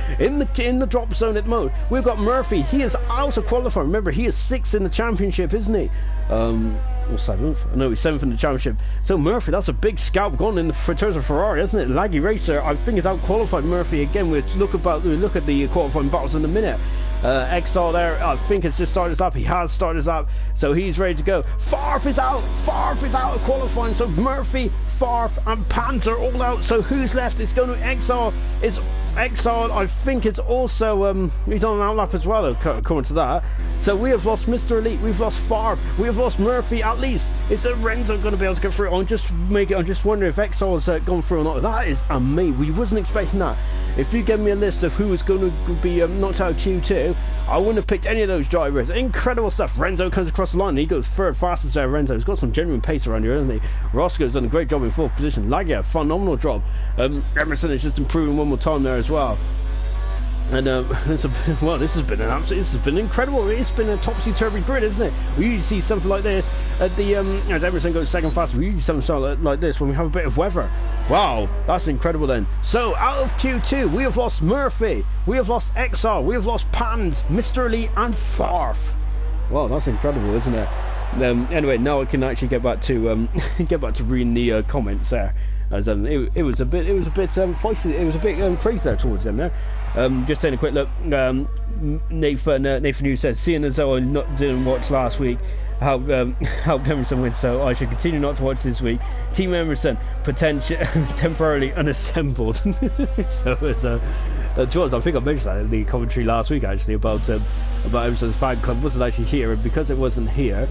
In the drop zone at the moment, we've got Murphy. He is out of qualifying. Remember, he is 6th in the championship, isn't he? Or 7th? No, he's 7th in the championship. So Murphy, that's a big scalp gone in terms of Ferrari, isn't it? Laggy racer, I think, is out qualified Murphy again. We'll look at the qualifying battles in a minute. XR there, I think it's just started his lap. He has started his lap, so he's ready to go. Farf is out. Farf is out of qualifying. So Murphy, Farf, and Pans are all out. So who's left? It's going to XR. It's XR. I think it's also he's on an outlap as well, according to that. So we have lost Mr. Elite. We've lost Farf. We have lost Murphy. At least it's Renzo going to be able to get through. I'm just wondering if XR's gone through or not. That is amazing. We wasn't expecting that. If you give me a list of who was going to be knocked out of Q2, I wouldn't have picked any of those drivers. Incredible stuff. Renzo comes across the line and he goes third fastest there. Renzo's got some genuine pace around here, hasn't he? Roscoe's done a great job in 4th position. Laggia, phenomenal job. Emerson is just improving one more time there as well. And this has been incredible. It's been a topsy-turvy grid, isn't it? We usually see something like this at the as Emerson goes second fast. We usually see something like this when we have a bit of weather. Wow, that's incredible then. So out of Q2, we have lost Murphy, we have lost XR, we have lost Pans, Mr. Lee, and Farf. Wow, that's incredible, isn't it? Anyway, now I can actually get back to reading the comments there. As it was a bit feisty. It was a bit crazy there towards them there. Just taking a quick look. Nathan Hughes said, seeing as though I didn't watch last week, helped Emerson win, so I should continue not to watch this week. Team Emerson temporarily unassembled. So it's to be honest, I think I mentioned that in the commentary last week actually about Emerson's fan club wasn't actually here, and because it wasn't here,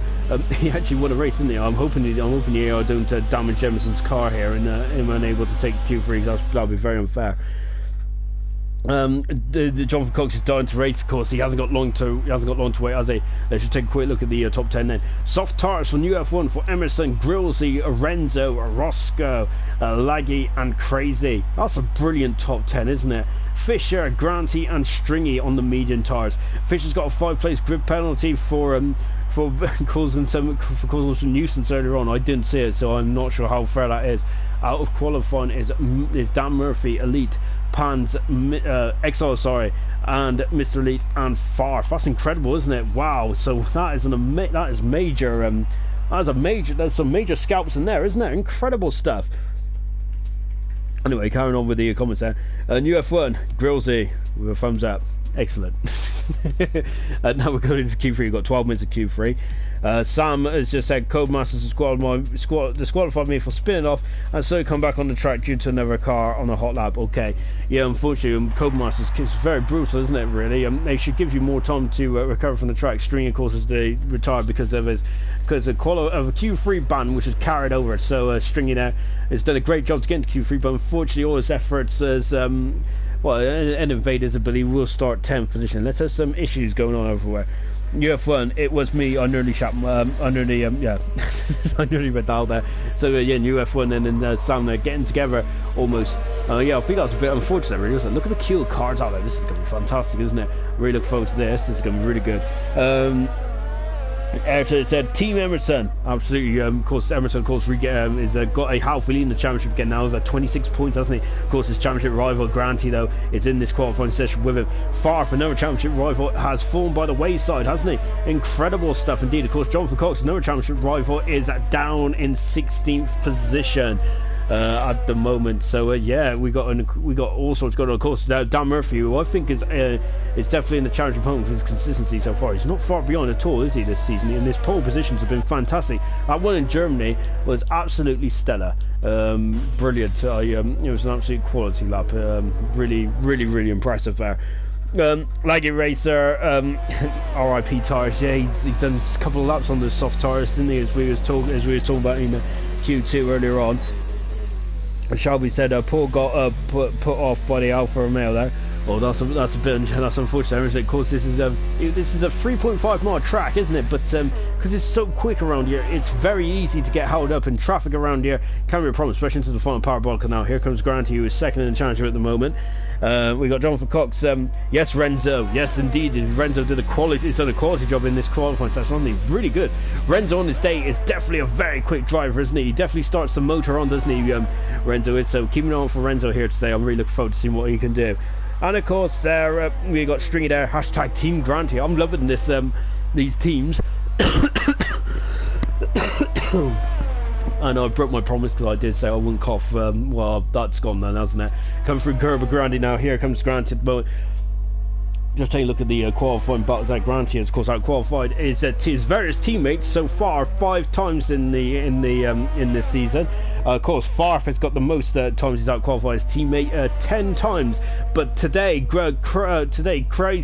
he actually won a race, didn't he? I'm hoping the ALR don't damage Emerson's car here and him unable to take Q3. That'll be very unfair. Jonathan Cox is dying to race. Of course, he hasn't got long to wait, has he? Let's just take a quick look at the top 10 then. Soft tires for New F1 for Emerson, Grillsy, Renzo, Roscoe, Laggy, and Crazy. That's a brilliant top 10, isn't it? Fisher, Granty, and Stringy on the medium tires. Fisher's got a 5-place grid penalty for causing some nuisance earlier on. I didn't see it, so I'm not sure how fair that is. Out of qualifying is Dan Murphy, Elite, Pans, XR, and Mr. Elite and Farf. That's incredible, isn't it? Wow. So that is major. There's some major scalps in there, isn't there? Incredible stuff. Anyway, carrying on with the comments there. New F1, Grillsy with a thumbs up. Excellent. Now we're going into Q3. We've got 12 minutes of Q3. Sam has just said Codemasters disqualified me for spinning off and so come back on the track due to another car on a hot lap. Okay, yeah, unfortunately, Codemasters is very brutal, isn't it? Really, they should give you more time to recover from the track. String, of course, as they retired because of a Q3 ban, which is carried over. So Stringy there has done a great job to get into Q3, but unfortunately, all his efforts as well, and Invaders, I believe, will start 10th position. Let's have some issues going on everywhere. UF1, it was me. I nearly shot. I nearly went down there. So yeah, UF1 and then Sam getting together almost. Yeah, I think that's a bit unfortunate, really. Isn't it? Look at the queue cards out there. This is going to be fantastic, isn't it? Really look forward to this. This is going to be really good. Ayrton said Team Emerson, absolutely. Of course, Emerson, of course, is got a healthy lead in the championship again now. Over 26 points, hasn't he? Of course, his championship rival Granty, though, is in this qualifying session with him. Farf, another championship rival, has fallen by the wayside, hasn't he? Incredible stuff indeed. Of course, Jonathan Cox, another championship rival, is down in 16th position. At the moment, so yeah, we got all sorts going on. Of course, Dan Murphy, who I think is definitely in the challenge opponent for his consistency so far. He's not far beyond at all, is he, this season? And his pole positions have been fantastic. That one in Germany was absolutely stellar, brilliant. It was an absolute quality lap. Really impressive there. Laggy Racer, RIP tires. Yeah, he's done a couple of laps on the soft tires, didn't he? As we was talking about in Q2 earlier on. And Shelby said Paul got put off by the Alfa Romeo there. Oh, that's unfortunate, isn't it? Of course, this is a 3.5 mile track, isn't it? But because it's so quick around here, it's very easy to get held up in traffic around here. Can be a problem, especially into the final parabolic now. Here comes Granty, who is second in the championship at the moment. We got Jonathan Cox. Yes, Renzo. Yes, indeed. Renzo did a quality job in this qualifying test, wasn't he? Really good. Renzo on this day is definitely a very quick driver, isn't he? He definitely starts the motor on, doesn't he? Renzo is. So keeping on for Renzo here today. I'm really looking forward to seeing what he can do. And of course, we got Stringy there. Hashtag Team Granty. I'm loving this. These teams. And I broke my promise because I did say I wouldn't cough. Well, that's gone then, hasn't it? Come through Gerber Granty now. Here comes Granty at the moment. Just take a look at the qualifying battles that Granty has, of course, out-qualified his various teammates so far 5 times in this season. Of course, Farf has got the most times he's out-qualified his teammate, 10 times. But today, Crazy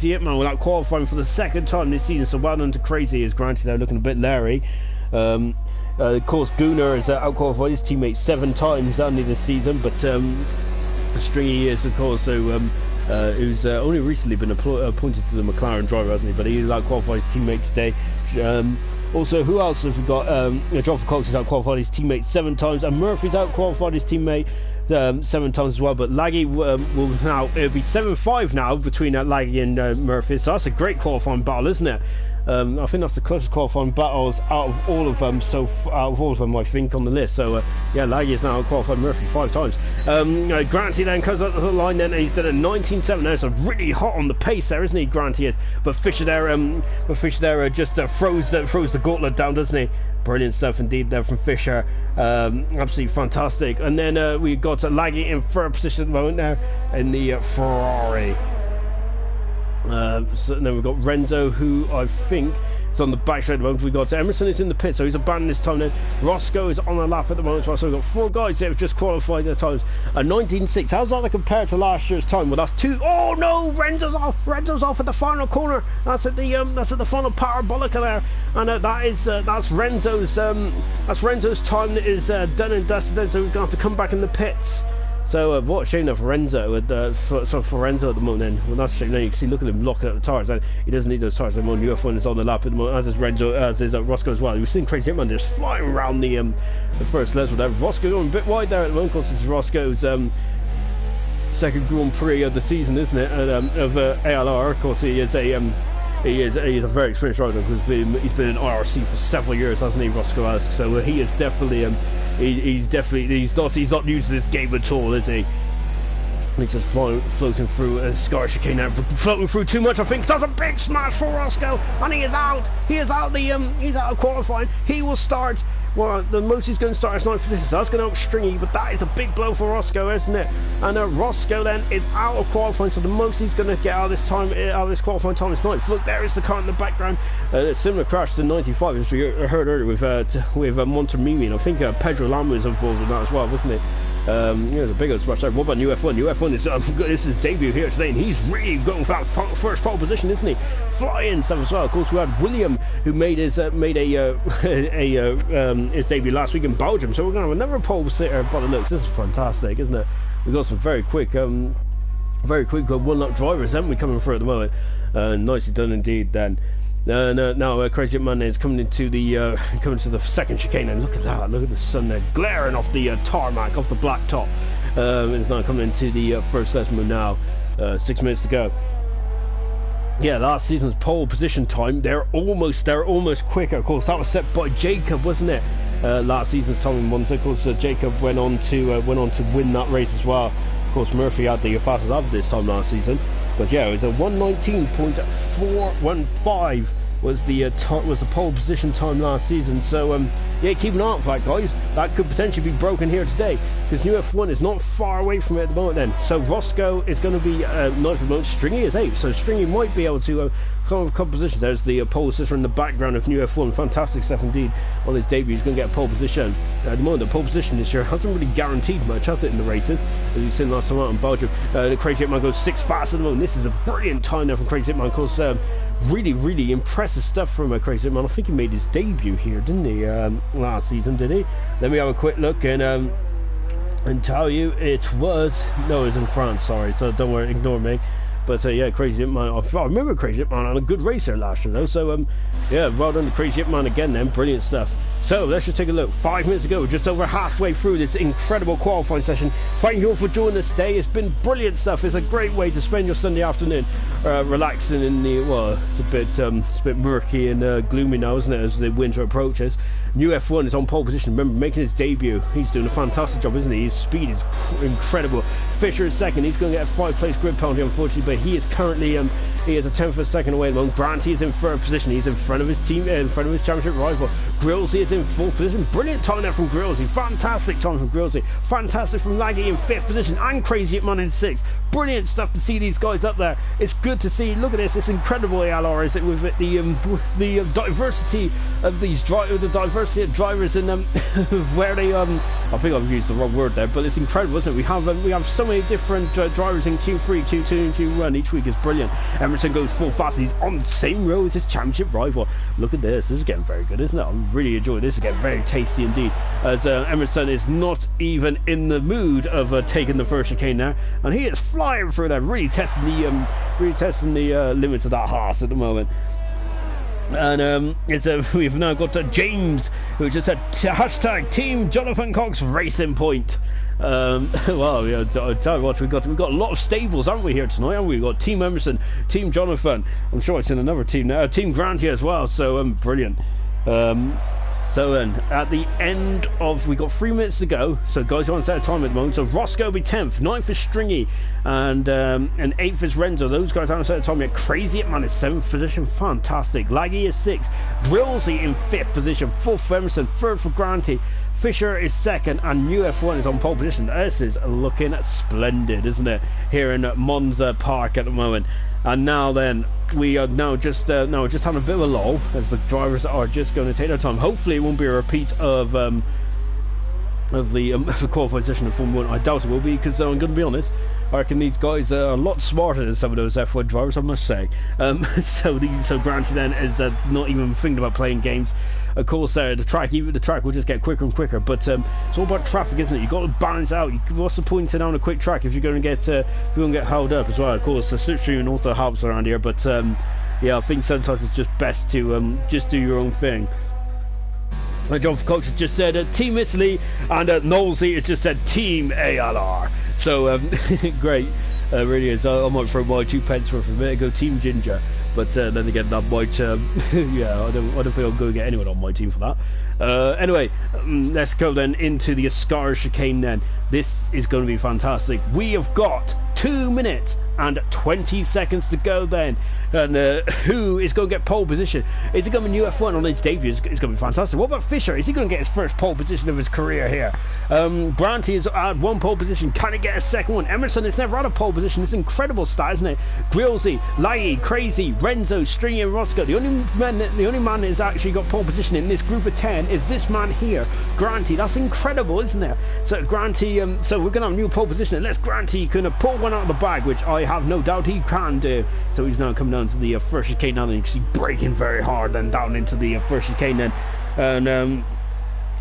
Hitman without qualifying for the 2nd time this season. So well done to Crazy, as Granty there looking a bit leery. Of course, Gunnar has out-qualified his teammate 7 times only this season. But Stringy is, of course, who's only recently been appointed to the McLaren driver, hasn't he? But he out-qualified his teammate today. Also, who else have we got? Jonathan Cox has out-qualified his teammate 7 times, and Murphy's out-qualified his teammate 7 times as well. But Laggy it'll be 7-5 now between Laggy and Murphy. So that's a great qualifying battle, isn't it? I think that's the closest qualifying battles out of all of them. I think, on the list. So yeah, Laggy is now qualified Murphy 5 times. Granty then comes up to the line then, and he's done a 19.7 there. So really hot on the pace there, isn't he? Granty is. But Fisher there, just throws the gauntlet down, doesn't he? Brilliant stuff indeed there from Fisher. Absolutely fantastic. And then we got Laggy in 3rd position at the moment there in the Ferrari. So then we've got Renzo, who I think is on the back straight at the moment. We've got Emerson is in the pit, so he's abandoned this time then. Roscoe is on the lap at the moment, so we've got 4 guys that have just qualified their times. 19.6. How's that compared to last year's time? Well, that's 2. Oh no, Renzo's off at the final corner. That's at the final parabolic there, and that's Renzo's time that is done and dusted. Then, so we're gonna have to come back in the pits. So what a shame though for Renzo, for Renzo at the moment then. Well, that's a shame. Now you can see, look at him locking up the tyres. He doesn't need those tyres anymore. UF1 is on the lap at the moment, as is Renzo, as is Roscoe as well. You've seen Crazy Hitman just flying around the first level there. Roscoe going a bit wide there at the moment. Of course, this is Roscoe's 2nd Grand Prix of the season, isn't it? Of ALR. Of course, he is a very experienced rider because he's been in IRC for several years, hasn't he, Roscoe has? So he is definitely he's not new to this game at all, is he? He's just floating through a Scar chicane now, floating through too much. I think does a big smash for Roscoe, and he is out. He is out. He's out of qualifying. He will start. Well, the most he's going to start is 9th position, so that's going to help Stringy, but that is a big blow for Roscoe, isn't it? And Roscoe then is out of qualifying, so the most he's going to get out of this time, out of this qualifying time is 9th. Look, there is the car in the background. A similar crash to 95, as we heard earlier with Montemimi, and I think Pedro Lama was involved in that as well, wasn't it? The big old splash there. What about UF1? UF1 is this is his debut here today, and he's really going for that first pole position, isn't he? Flying stuff as well. Of course, we had William, who made his debut last week in Belgium. So we're going to have another pole sitter by the looks. This is fantastic, isn't it? We've got some very quick one-lap drivers, haven't we, coming through at the moment? Nicely done indeed. Then. Now Crazy Man is coming into the second chicane, and look at that! Look at the sun there glaring off the tarmac, off the black top. It's now coming into the first lesson now. 6 minutes to go. Yeah, last season's pole position time. They're almost quicker. Of course, that was set by Jacob, wasn't it? Last season's time in Monza. Of course, Jacob went on to win that race as well. Of course, Murphy had the fastest lap this time last season. But yeah, it was a 1:19.415 was the pole position time last season. So yeah, keep an eye out for that, guys. That could potentially be broken here today, because UF1 is not far away from it at the moment. Then, so Roscoe is going to be 9th at the moment. Stringy is 8th, so Stringy might be able to come with a couple positions. There's the pole sitter in the background of UF1. Fantastic stuff indeed on his debut. He's going to get a pole position. At the moment, the pole position this year hasn't really guaranteed much, has it, in the races? As you've seen last time out in Belgium. The Crazy Hitman goes 6th fast at the moment. This is a brilliant time there from Crazy Hitman. Of course, really impressive stuff from Crazy Hitman. I think he made his debut here, didn't he? Last season, did he? Let me have a quick look and tell you it was in France. Sorry, so don't worry, ignore me. But yeah, Crazy Hitman. I remember Crazy Hitman on a good racer last year though. So yeah, well done to Crazy Hitman again then. Brilliant stuff. So let's just take a look. 5 minutes ago, just over halfway through this incredible qualifying session. Thank you all for joining us today. It's been brilliant stuff. It's a great way to spend your Sunday afternoon, relaxing in the it's a bit murky and gloomy now, isn't it, as the winter approaches. UF1 is on pole position. Remember, making his debut. He's doing a fantastic job, isn't he? His speed is incredible. Fisher is second. He's going to get a 5-place grid penalty, unfortunately, but he is currently he is a 10th of a second away at the moment. Granty is in third position. He's in front of his team, in front of his championship rival. Grillsy is in fourth position. Brilliant time there from Grillsy. Fantastic time from Grillsy. Fantastic from Laggy in 5th position, and Crazy Hitman in 6th. Brilliant stuff to see these guys up there. It's good to see. Look at this. It's incredible ALR, is it, with the diversity of these the diversity of drivers in them, where they I think I've used the wrong word there, but it's incredible, isn't it? We have so many different drivers in Q3, Q2, and Q1 each week. Is brilliant. Emerson goes full fast. He's on the same road as his championship rival. Look at this. This is getting very good, isn't it? I'm really enjoying this. It's getting very tasty indeed. As Emerson is not even in the mood of taking the first chicane now, and he is flying through there, really testing the limits of that horse at the moment. And we've now got James, who just said hashtag Team Jonathan Cox Racing Point. Well, yeah, I'll tell you what, we've got a lot of stables, haven't we, here tonight? Haven't we? We've got Team Emerson, Team Jonathan. I'm sure it's in another team now, Team Granty as well. So brilliant. So then, at the end of, we got 3 minutes to go. So guys are on set of time at the moment. So Roscoe will be 10th, 9th is Stringy, and 8th is Renzo. Those guys are on set of time. Yet Crazy Hitman is 7th position, fantastic. Laggy is 6th, Grillsy in 5th position, 4th for Emerson, 3rd for Granty. Fisher is 2nd, and UF1 is on pole position. This is looking splendid, isn't it? Here in Monza Park at the moment. And now then, we are now just having a bit of a lull, as the drivers are just going to take their time. Hopefully, it won't be a repeat of the qualifying session of Formula 1. I doubt it will be, because I'm going to be honest, I reckon these guys are a lot smarter than some of those F1 drivers, I must say. So Granty then is not even thinking about playing games. Of course, the track will just get quicker and quicker. But it's all about traffic, isn't it? You've got to balance out. What's the point in having a quick track if you're going to get held up as well? Of course, the slipstream also helps around here. But yeah, I think sometimes it's just best to just do your own thing. John Cox has just said Team Italy, and Knowlesy has just said Team ALR. So great, really is. I might throw my 2 pence worth a minute ago. Team Ginger. But then again, that might, yeah, I don't think I'll go get anyone on my team for that. Anyway, let's go then into the Ascara chicane then. This is going to be fantastic. We have got 2 minutes and 20 seconds to go then. And who is going to get pole position? Is it going to be UF1 on his debut? It's going to be fantastic. What about Fisher? Is he going to get his first pole position of his career here? Granty has had 1 pole position. Can he get a second one? Emerson has never had a pole position. It's incredible stat, isn't it? Grillsy, Lai, Crazy, Renzo, Stringy and Roscoe. The only man that has actually got pole position in this group of 10 is this man here, Granty. That's incredible, isn't it? So Granty, so we're going to have a new pole position. Unless Granty can pull one out of the bag, which I have no doubt he can do. So he's now coming down to the first chicane now, and you can see braking very hard, then down into the first chicane then.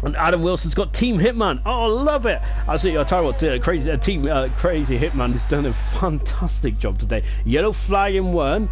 And Adam Wilson's got Team Hitman. Oh, love it! I'll tell you what, Crazy Hitman has done a fantastic job today. Yellow flag in 1.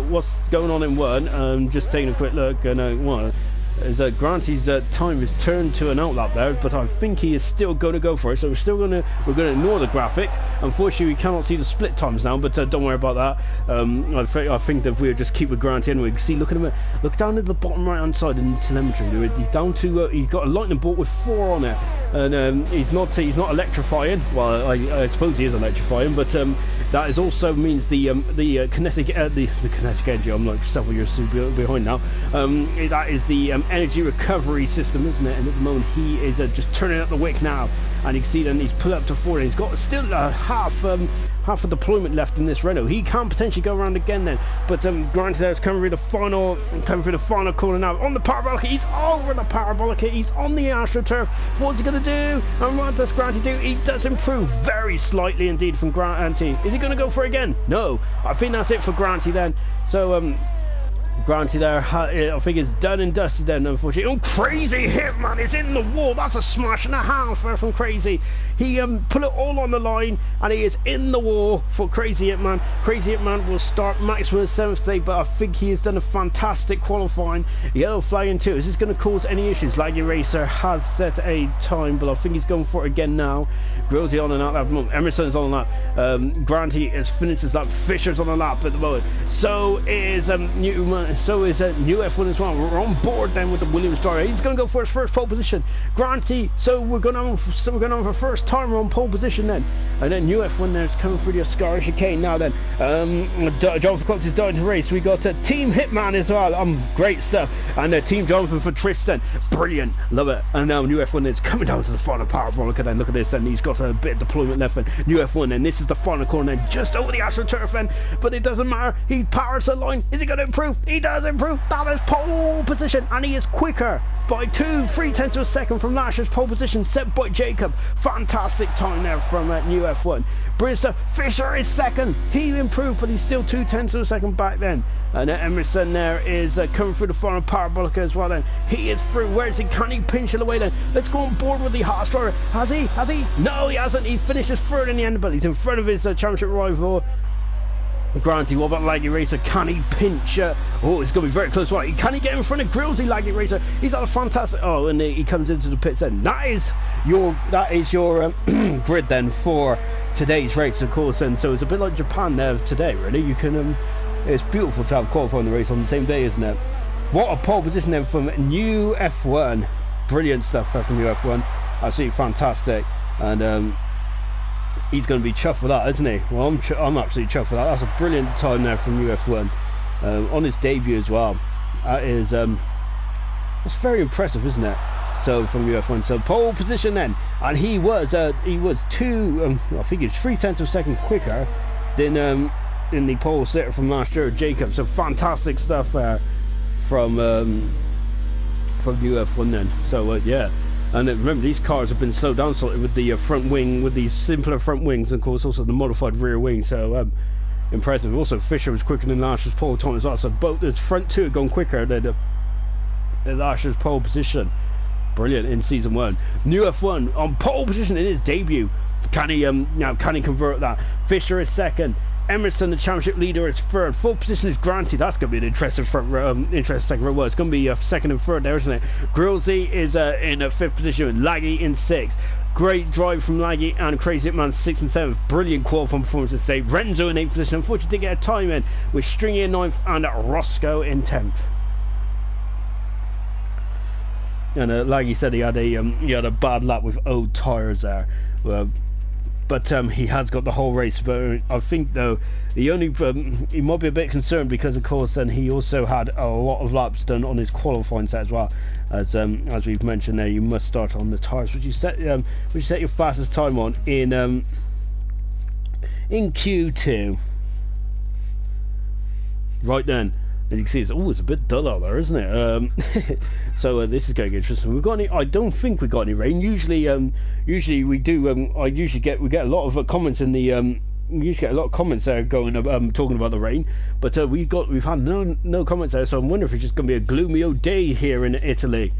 What's going on in 1? Just taking a quick look, and one is Granty's time is turned to an outlap there, but I think he is still going to go for it. So we're going to ignore the graphic. Unfortunately, we cannot see the split times now, but don't worry about that. I think that we'll just keep with Granty anyway. See, look at him. Look down at the bottom right hand side in the telemetry. He's down to he's got a lightning bolt with 4 on it, and he's not electrifying. Well, I suppose he is electrifying, but that is also means the kinetic energy. I'm like several years behind now. That is the energy recovery system, isn't it? And at the moment he is just turning up the wick now, and you can see then he's put up to 4. He's got still half a deployment left in this Renault. He can potentially go around again then, but Grant there is coming through the final corner now on the parabolic. He's over the parabolic. He's on the AstroTurf. What's he going to do? And what does Granty do? He does improve very slightly indeed from Granty. Is he going to go for it again? No, I think that's it for Granty then. So Granty there, I think it's done and dusted then, unfortunately. Oh, Crazy Hitman is in the wall. That's a smash and a half there from Crazy. He put it all on the line, and he is in the wall for Crazy Hitman. Crazy Hitman will start maximum 7th day, but I think he has done a fantastic qualifying. Yellow flag in 2. Is this going to cause any issues? Laggy Racer has set a time, but I think he's going for it again now. Grillsy on and out. Emerson's on the lap. Granty has finished his lap. Fisher's on the lap at the moment. So is So is new F1 as well. We're on board then with the Williams driver. He's going to go for his first pole position. Granty. So we're going to have a first timer on pole position then. And then new F1 there is coming through the Ascara chicane now then. Jonathan Cox is dying to race. We got Team Hitman as well. Great stuff. And Team Jonathan for Tristan. Brilliant. Love it. And now new F1 is coming down to the final parabolic. And then look at this. And he's got a bit of deployment left. And new F1. And this is the final corner then, just over the AstroTurf end. But it doesn't matter. He powers the line. Is he going to improve? He does improve. That is pole position, and he is quicker by 3 tenths of a second from last year's pole position set by Jacob. Fantastic time there from new F1. Brilliant stuff. Fisher is second. He improved, but he's still 2 tenths of a second back then. And Emerson there is coming through the final parabolic as well then. He is through. Where is he? Can he pinch it away then? Let's go on board with the Haas driver. Has he? No, he hasn't. He finishes third in the end, but he's in front of his championship rival Granty. What about Laggy Racer? Can he pinch? Oh, it's going to be very close. Right? Can he get in front of Grillsy? Laggy Racer. He's had a fantastic. Oh, and he comes into the pits then. That is your grid then for today's race, of course. And so it's a bit like Japan there today. Really, you can. It's beautiful to have qualifying the race on the same day, isn't it? What a pole position then from new F1. Brilliant stuff from new F1. Absolutely fantastic. And he's going to be chuffed with that, isn't he? Well, I'm absolutely chuffed with that. That's a brilliant time there from UF1 on his debut as well. That is that's very impressive, isn't it? So from UF1, so pole position then, and he was 3 tenths of a second quicker than in the pole sitter from last year, Jacob. So fantastic stuff from UF1 then. So yeah. And remember, these cars have been slowed down slightly with the front wing, with these simpler front wings, and of course also the modified rear wing. So impressive. Also, Fisher was quicker than last year's pole time as well. So both the front two have gone quicker than last year's pole position. Brilliant in season 1. New F1 on pole position in his debut. Can he convert that? Fisher is second. Emerson, the championship leader, is third. Fourth position is Granty. That's going to be an interesting second row. Well, it's going to be second and third there, isn't it? Grillsy is in 5th position. Laggy in 6th. Great drive from Laggy and Crazy Hitman 6th and 7th. Brilliant qualifying performance this day. Renzo in 8th position. Unfortunately, didn't get a time in with Stringy in 9th and Roscoe in 10th. And Laggy said he had a bad lap with old tyres there. But he has got the whole race. But I think though he might be a bit concerned because of course then he also had a lot of laps done on his qualifying set as well. As we've mentioned there, you must start on the tyres. Would you set your fastest time on in Q2? Right then. And you can see it's a bit dull out there, isn't it? So this is going to get interesting. We've got any? I don't think we got any rain. Usually we do. We get a lot of comments in the. We usually get a lot of comments there going talking about the rain, but we've had no comments there. So I'm wondering if it's just going to be a gloomy old day here in Italy.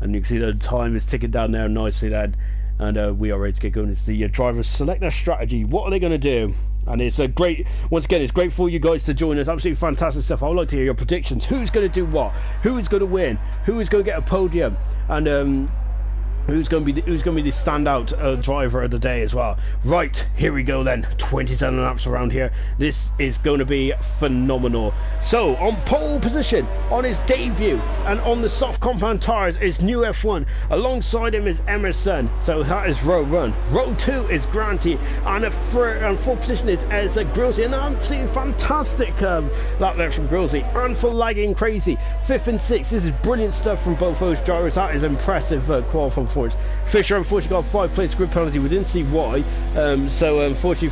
And you can see the time is ticking down there nicely then. And we are ready to get going. It's the drivers select their strategy. What are they going to do? And it's great. Once again, it's great for you guys to join us. Absolutely fantastic stuff. I would like to hear your predictions. Who's going to do what? Who is going to win? Who is going to get a podium? And who's going to be the standout driver of the day as well? Right, here we go then. 27 laps around here. This is going to be phenomenal. So on pole position on his debut and on the soft compound tires is New F1. Alongside him is Emerson. So that is row 1. Row 2 is Granty, and fourth position is Grillsy. An absolutely fantastic lap there from Grillsy, and for Lagging Crazy 5th and 6th. This is brilliant stuff from both those drivers. That is impressive qualifying performance. Fisher unfortunately got a 5-place grid penalty. We didn't see why, so unfortunately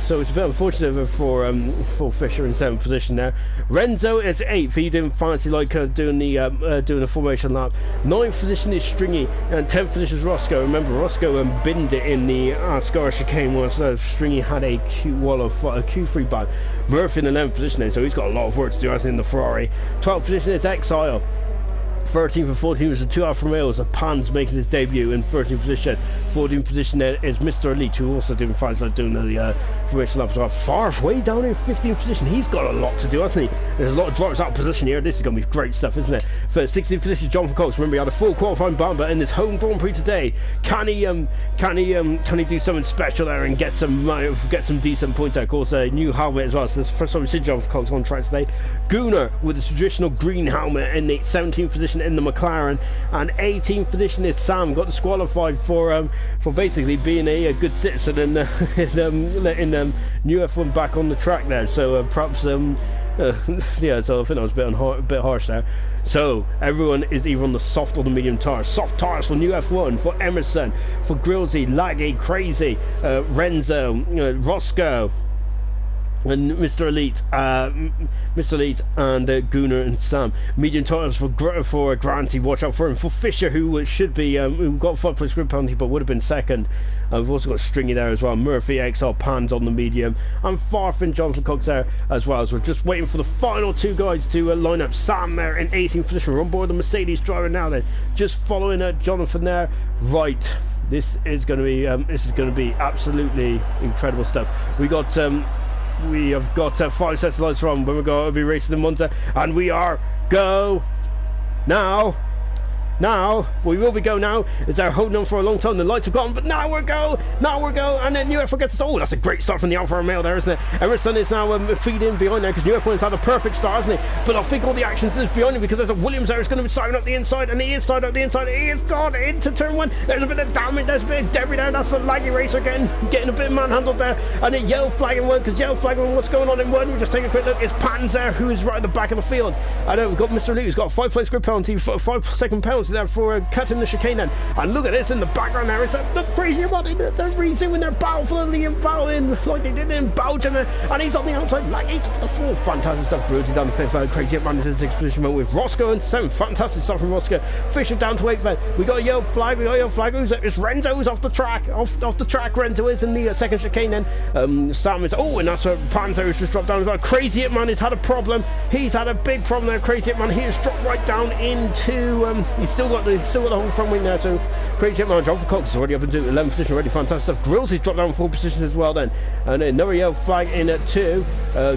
so it's a bit unfortunate for Fisher in 7th position there. Renzo is 8th. He didn't fancy doing the formation lap. 9th position is Stringy, and 10th position is Roscoe. Remember, Roscoe binned it in the Scar chicane once Stringy had a Q3 ban. Murphy in the 11th position then, so he's got a lot of work to do as in the Ferrari. 12th position is Exile. 13th and 14th is the 2 Alfa Romeos. Pan's making his debut in 13th position. 14th position there is Mr. Elite, who also didn't find out doing the formation lap. Far way down in 15th position. He's got a lot to do, hasn't he? There's a lot of drivers out of position here. This is going to be great stuff, isn't it? For 16th position, Jonathan Cox. Remember, he had a full qualifying ban, but in this home Grand Prix today, can he do something special there and get some decent points out? Of course, a new helmet as well. So this is the first time we've seen Jonathan Cox on track today. Gunnar with the traditional green helmet in the 17th position in the McLaren, and 18th position is Sam. Got disqualified for basically being a good citizen and letting New F1 back on the track there. So perhaps yeah. So I think that was a bit harsh there. So everyone is either on the soft or the medium tires. Soft tires for New F1, for Emerson, for Grillsy, Laggy, Crazy, Renzo, Roscoe, and Mr. Elite, and Gunnar and Sam. Medium tires for Granty. Watch out for him. For Fisher, who should be who got 5-place grid penalty but would have been second. We've also got Stringy there as well. Murphy, XR, Pans on the medium, and Farfin, Jonathan Cox there as well. So we're just waiting for the final 2 guys to line up. Sam there in 18th position. We're on board the Mercedes driver now. Then just following Jonathan there. Right. This is going to be absolutely incredible stuff. We have got 5 sets of lights from when we're going to be racing in Monza, and we are go now. We will be go now. As they're holding on for a long time, the lights have gone, but now we're go, and then New F1 gets us. Oh, that's a great start from the Alfa Romeo there, isn't it? Emerson is now feeding behind there because New F1's had a perfect start, hasn't he? But I think all the action is behind him because there's a Williams there who's going to be siding up the inside, and he is siding up the inside. He has gone into turn 1. There's a bit of damage, there's a bit of debris there. That's the Laggy racer getting a bit manhandled there, and a yellow flag in 1 because yellow flag in what's going on in 1. We'll just take a quick look. It's Pans there who is right at the back of the field. I know we've got Mr. Lee who's got a 5-place grid penalty, 5-second penalty there for cutting the chicane then. And look at this in the background there. It's the crazy one. They're redoing their battle for the Liam battling like they did in Belgium, and he's on the outside. Like he's at the 4th. Fantastic stuff. Grillsy down the 5th. Crazy Hitman is in 6th position with Roscoe and 7th. Fantastic stuff from Roscoe. Fisher down to 8th. We got a yellow flag. It's Renzo who's off the track. Off the track. Renzo is in the 2nd chicane then. Sam is and that's a Panther who's just dropped down as well. Crazy Hitman has had a problem. He's had a big problem there. Crazy Hitman. He has dropped right down into he's still got the whole front wing there. So Crazy Hitman, Jonathan Cox is already up into 11th position already. Fantastic stuff. Grillsy's dropped down 4 positions as well then. And another yellow flag in 2.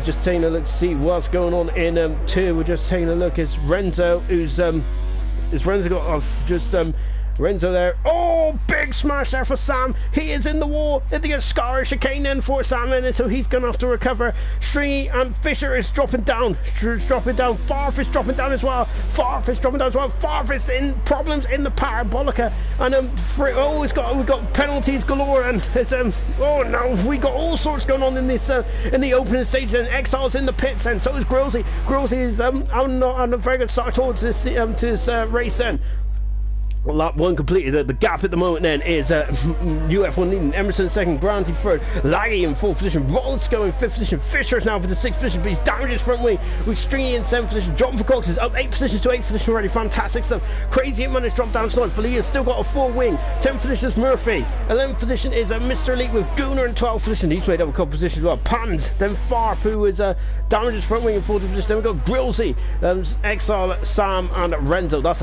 Just taking a look to see what's going on in 2. We're just taking a look. It's Renzo who's Renzo got off just Renzo there. Oh, big smash there for Sam. He is in the wall. The Scar chicane in for Sam, and so he's going to have to recover. Stringy and Fisher is dropping down. Dropping down. Farf is dropping down as well. Farf is dropping down as well. Farf is in problems in the Parabolica, and we've got penalties galore, and it's oh no, we got all sorts going on in this in the opening stage. And Exile's in the pits, and so is Grosey. Grosey is on a very good start towards this race then. Well, lap one completed. The gap at the moment then is UF1 leading, Emerson second, Granty third, Laggy in fourth position, Rolsko in fifth position, Fisher is now for the sixth position, but he's damaged his front wing with Stringy in seventh position. Jonathan Cox is up 8 positions to 8th position already. Fantastic stuff. Crazy Hitman has dropped down to 9th. Felia's still got a full wing. 10th position is Murphy. 11th position is Mr. Elite with Gooner in 12th position. He's made up a couple positions as well. Pans, then Farf, who is damaged his front wing in 4th position. Then we've got Grillsy, Exile, Sam, and Renzo. That's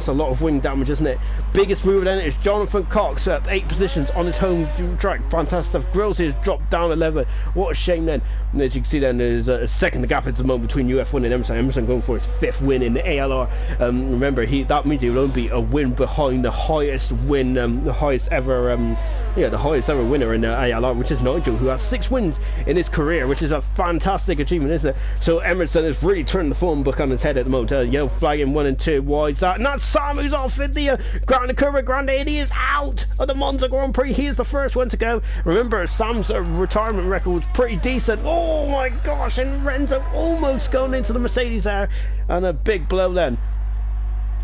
a lot of wing damage, isn't it? Biggest mover then is Jonathan Cox at 8 positions on his home track. Fantastic stuff. Grillsy has dropped down 11. What a shame then. And as you can see then, there's a second gap at the moment between UF1 and Emerson. Emerson going for his 5th win in the ALR. Remember, that means he will only be a win behind the highest win, the highest ever winner in the ALR, which is Nigel, who has 6 wins in his career, which is a fantastic achievement, isn't it? So Emerson has really turned the form book on his head at the moment. Yellow flag in 1 and 2 wides out, and that's Sam who's off in the Grand Curva Grande, and he is out of the Monza Grand Prix. He is the first one to go. Remember, Sam's retirement record was pretty decent. Oh my gosh, and Renzo almost going into the Mercedes there, and a big blow then.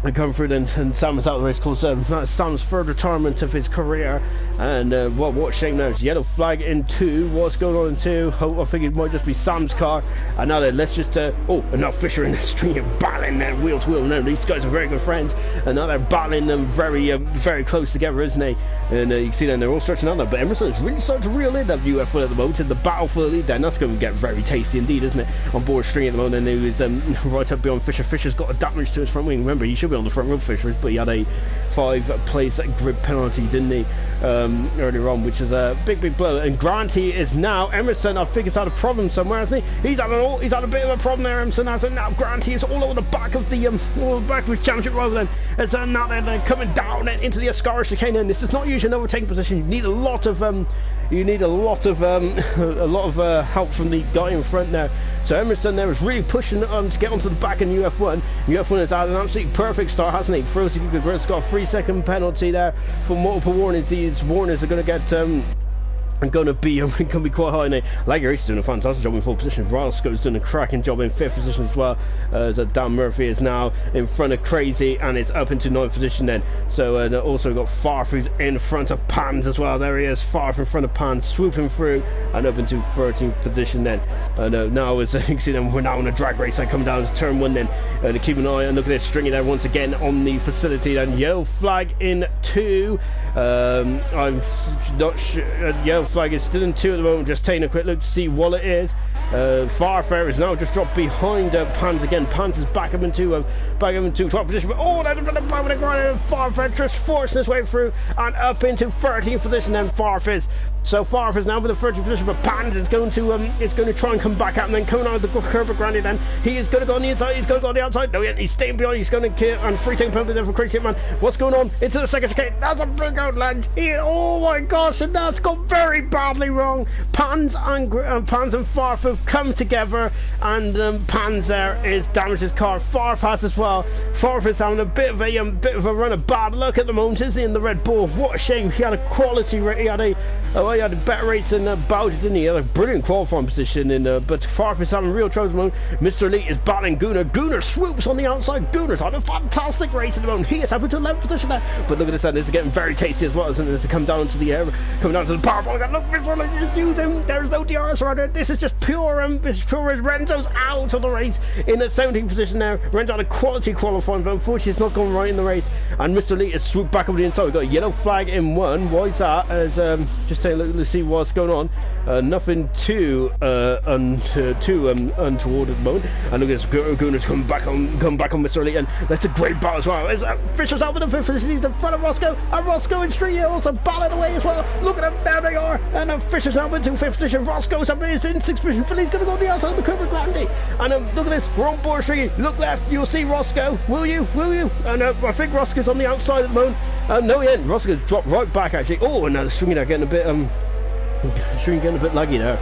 And come through then, and Sam was out of the race. Called that's Sam's third retirement of his career, and what shame now. It's yellow flag in 2. What's going on in 2? I think it might just be Sam's car. And now then, let's just and now Fisher in the string of battling there wheel to wheel. Now these guys are very good friends, and now they're battling them very close together, isn't they? And you can see then they're all stretching out there, but Emerson is really starting to reel in that UF1 at the moment in the battle for the lead. Then that's going to get very tasty indeed, isn't it? On board string at the moment, and he was right up beyond Fisher. Fisher's got a damage to his front wing. Remember, he should be on the front row, Fisher, but he had a 5-place grid penalty, didn't he, earlier on, which is a big blow. And Granty is now Emerson. I think he's had a problem somewhere, hasn't he? He's had a bit of a problem there, Emerson has, and now Granty is all over the back of the his championship rival then. As now they're coming down into the Ascara chicane, and this is not usually an overtaking position. You need a lot of help from the guy in front there. So Emerson there is really pushing to get onto the back in UF1. UF1 has had an absolutely perfect start, hasn't he? Frozy has got a 3-second penalty there for multiple warnings. These warnings are going to get going to be quite high now. Laguerre's doing a fantastic job in 4th position. Ralsco's doing a cracking job in 5th position as well. So Dan Murphy is now in front of Crazy and is up into 9th position then. So also got Farf who's in front of Pans as well. There he is, Farf in front of Pans, swooping through and up into 13th position then. And now as you can see them, we're now in a drag race. Like coming down to turn 1 then. To keep an eye and look at this Stringy there once again on the facility then. Yellow flag in 2. I'm not sure. Yellow flag is still in 2 at the moment. Just taking a quick look to see what it is. Farfair is now just dropped behind Pans again. Pans is back up into 12th position. But there's a bit of a grind. Farfair just forcing his way through and up into 13th position. Then Farf is. So Farf is now with the 13th position, but Pans is going to try and come back out, and then coming out of the curve of Grandy. Then he is going to go on the inside. He's going to go on the outside. No, he's staying behind. He's going to kill and free taking penalty there for Crazy Hitman. What's going on? Into the second chicane. That's a big out lunge. Oh my gosh, and that's gone very badly wrong. Pans and Farf have come together, and Pans there is damaged his car. Farf has as well. Farf is having a bit of a run of bad luck at the moment, isn't he, in the Red Bull? What a shame. He had a quality. He had a better race than Bowser, didn't he? He had a brilliant qualifying position, but Farf is having real trouble at the moment. Mr. Elite is battling Gooner. Gooner swoops on the outside. Gooner's had a fantastic race at the moment. He is having to 11th position there. But look at this, and this is getting very tasty as well, isn't it? To come down to the air, coming down to the powerful. Look, Mr. Elite is using. There's no DRS around it. This is just pure. Renzo's out of the race in the 17th position now. Renzo had a quality qualifying, but unfortunately it's not going right in the race. And Mr. Elite has swooped back over the inside. We've got a yellow flag in 1. Why is that? As just take a look to see what's going on. Nothing too untoward at the moment. And look at this, Gooner's come back on Mr. Elite, and that's a great battle as well. As Fisher's out with the 5th position, he's in front of Roscoe, and Roscoe and Street also battling away as well. Look at them, there they are, and Fisher's now into 5th position. Roscoe's up in 6th position. Philly's going to go on the outside of the curve of Grandy. And look at this, we're on board Street. Look left, you'll see Roscoe. Will you? And I think Roscoe's on the outside at the moment. No, he ain't. Roscoe's dropped right back actually. Oh, and now the stringy there getting a bit laggy there.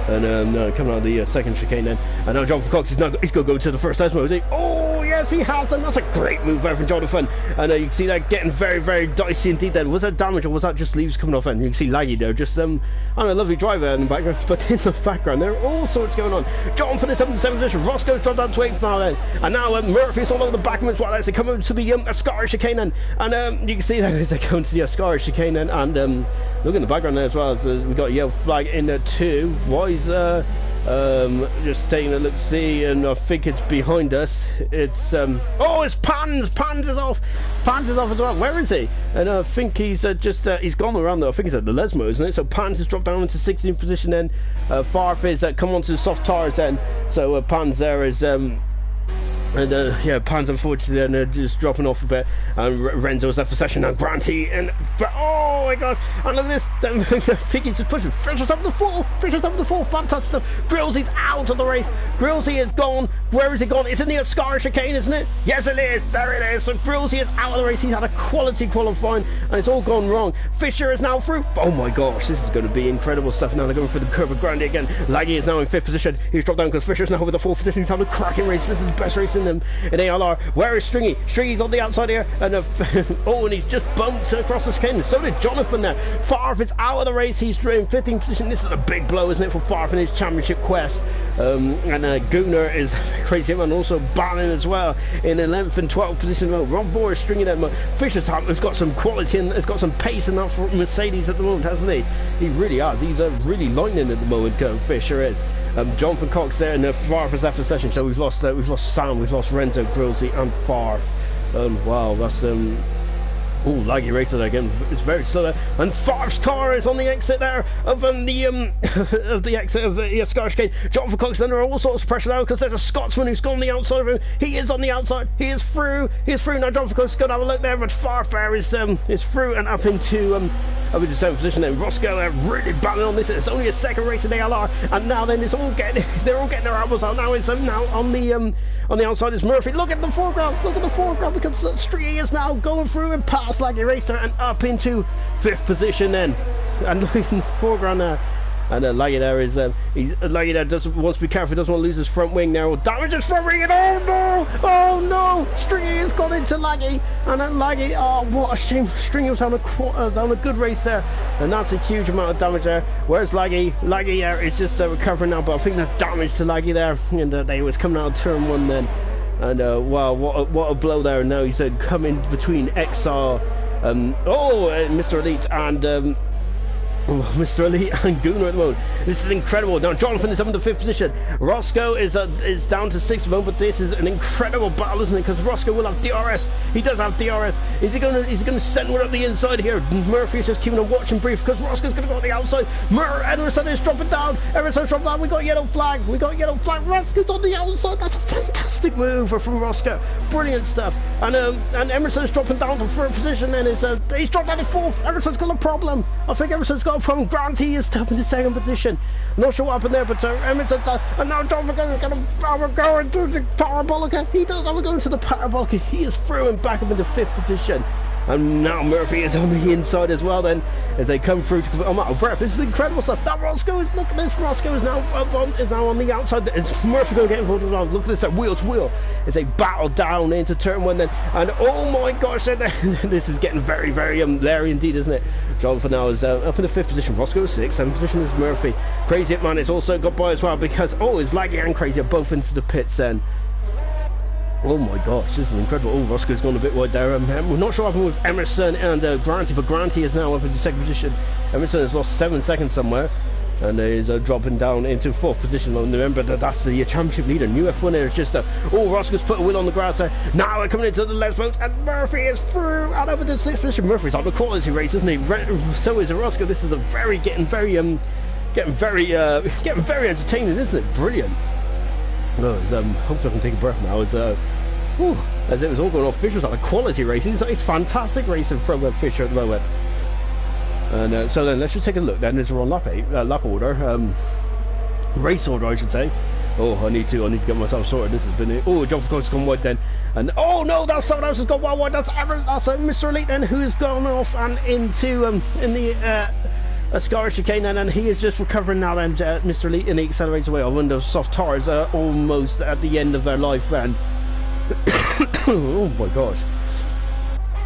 And coming out of the second chicane then. And now Jonathan Cox he's going to go to the first test mode. Oh, yes, he has done. That's a great move there from Jonathan. And you can see that getting very, very dicey indeed then. Was that damage or was that just leaves coming off? And you can see laggy there. Just, I don't know, lovely driver in the background. But in the background, there are all sorts going on. Jonathan is 7th position. Roscoe's dropped down to 8th now then. And now Murphy's all over the back of him as well as they come over to the Ascara chicane then. And you can see that as they come to the Ascara chicane then. And look in the background there as well. So we got a yellow flag in there too. Why is just taking a look see, and I think it's behind us. It's oh, it's Pans is off as well. Where is he? And I think he's he's gone around though. I think he's at the Lesmo, isn't it? So Pans has dropped down into 16th position then. Farf is come on to the soft tires then. So Pans there is yeah, Pans unfortunately then just dropping off a bit, and Renzo's left for session now. Granty and oh my gosh, and look at this. I think he's just pushing. Fisher's up the fourth. Fantastic stuff. Grillsy's out of the race. Grillsy is gone. Where is he gone? It's in the Ascara chicane, isn't it? Yes, it is. There it is. So Grillsy is out of the race. He's had a quality qualifying, and it's all gone wrong. Fisher is now through. Oh my gosh, this is going to be incredible stuff. Now they're going for the curve of Grandy again. Laggy is now in 5th position. He's dropped down because Fisher's now with the 4th position. He's having a cracking race. This is the best race in ALR. Where is Stringy? Stringy's on the outside here, and oh, and he's just bumped across the chicane. So did Jonathan there. Farf is out of the race. He's in 15th position. This is a big blow, isn't it, for Farf in his championship quest? And Gunnar is crazy man, also battling as well in 11th and 12th position. Well, Rob Moore is stringing them. Fisher's has got some quality and has got some pace in that for Mercedes at the moment, hasn't he? He really has. He's really lightning at the moment. Fisher is. Jonathan Cox there, and Farf is left for session. So we've lost Sam, we've lost Renzo, Grillsy, and Farf. Wow, that's oh, laggy racer there again. It's very slow there. And Farf's car is on the exit there of the exit of the Ascara chicane. Jonathan Cox under all sorts of pressure now because there's a Scotsman who's gone on the outside of him. He is on the outside. He is through. Now Jonathan Cox is going to have a look there, but Farf there is through and up into over to 7th position. Then Roscoe really battling on this. It's only a second race in ALR, and now then they're all getting their elbows out now. It's now on the outside is Murphy. Look at the foreground because Stree is now going through and past Laggy Racer and up into 5th position then. And look in the foreground there. And Laggy there is Laggy there wants to be careful, doesn't want to lose his front wing there, or damage his front wing, and oh no, Stringy has gone into Laggy, and then Laggy, oh what a shame. Stringy was having a good race there, and that's a huge amount of damage there. Whereas Laggy is just recovering now, but I think that's damage to Laggy there, and they was coming out of turn 1 then, and wow, what a blow there. Now he's coming between XR, Mr. Elite and Mr. Elite and Gunnar at the moment. This is incredible. Now Jonathan is up in the 5th position. Roscoe is down to 6th moment, but this is an incredible battle, isn't it? Because Roscoe will have DRS. He does have DRS. Is he going to send one up the inside here? Murphy is just keeping a watching brief because Roscoe's going to go on the outside. Emerson is dropping down. Emerson's dropping down. We got yellow flag. Roscoe's on the outside. That's a fantastic move from Roscoe. Brilliant stuff. And Emerson's dropping down to 3rd position. Then he's dropped down to 4th. Emerson's got a problem. I think Emerson's got from Granty is up in the 2nd position. Not sure what happened there, but Emerson's and now John Vergara is going to the parabolica. He does have a go to the parabolica. He is through and back up into 5th position. And now Murphy is on the inside as well then, as they come through to I'm out of breath. This is incredible stuff. That Roscoe is, look at this, Roscoe is now on the outside. Is Murphy going to get involved as well? Look at this, wheel to wheel as they battle down into turn 1 then. And oh my gosh, this is getting very, very Larry indeed, isn't it? Jonathan now is up in the 5th position. Roscoe is 6th. 7th position is Murphy. Crazy Man is also got by as well because it's Laggy and Crazy are both into the pits then. Oh my gosh, this is incredible. Oh, Roscoe's gone a bit wide there. We're not sure what happened with Emerson and Granty, but Granty is now up into 2nd position. Emerson has lost 7 seconds somewhere and is dropping down into 4th position. Remember that's the championship leader. New F1 there is just Roscoe's put a wheel on the grass there. Now we're coming into the left vote, and Murphy is through and over to 6th position. Murphy's on a quality race, isn't he? So is Roscoe. This is getting very entertaining, isn't it? Brilliant. No, hopefully I can take a breath now. As it was all going off, Fisher's on a quality racing. It's fantastic racing from Fisher at the moment. And so then let's just take a look. Then there's a lap order, race order I should say. Oh, I need to get myself sorted. This has been it. Oh, John Foucault's gone wide then. And oh no, that's someone else has gone wide. That's Mr. Elite then, who's gone off and into in the Scar chicane, and he is just recovering now. And Mr. Elite, and he accelerates away. I wonder if soft tires are almost at the end of their life then. Oh my gosh.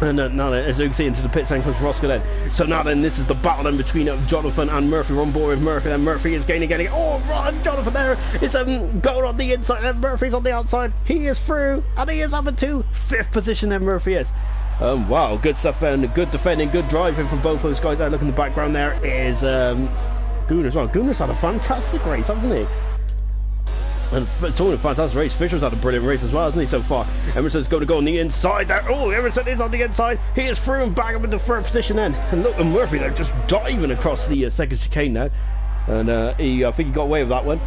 And now then, as you can see, into the pit lane comes Roscoe then. So now then, this is the battle then between Jonathan and Murphy. We're on board with Murphy, and Murphy is gaining. Oh, right, Jonathan there is going on the inside, and Murphy's on the outside. He is through, and he is up into 5th position then, Murphy is. Wow, good stuff, and good defending, good driving from both those guys there. Look in the background there is Gunnar. Well, Gunnar's had a fantastic race, hasn't he? And talking of fantastic race, Fisher's had a brilliant race as well, hasn't he, so far? Emerson's going to go on the inside there. Oh, Emerson is on the inside. He is through and back up into 3rd position then. And look at Murphy there, just diving across the 2nd chicane now. And I think he got away with that one.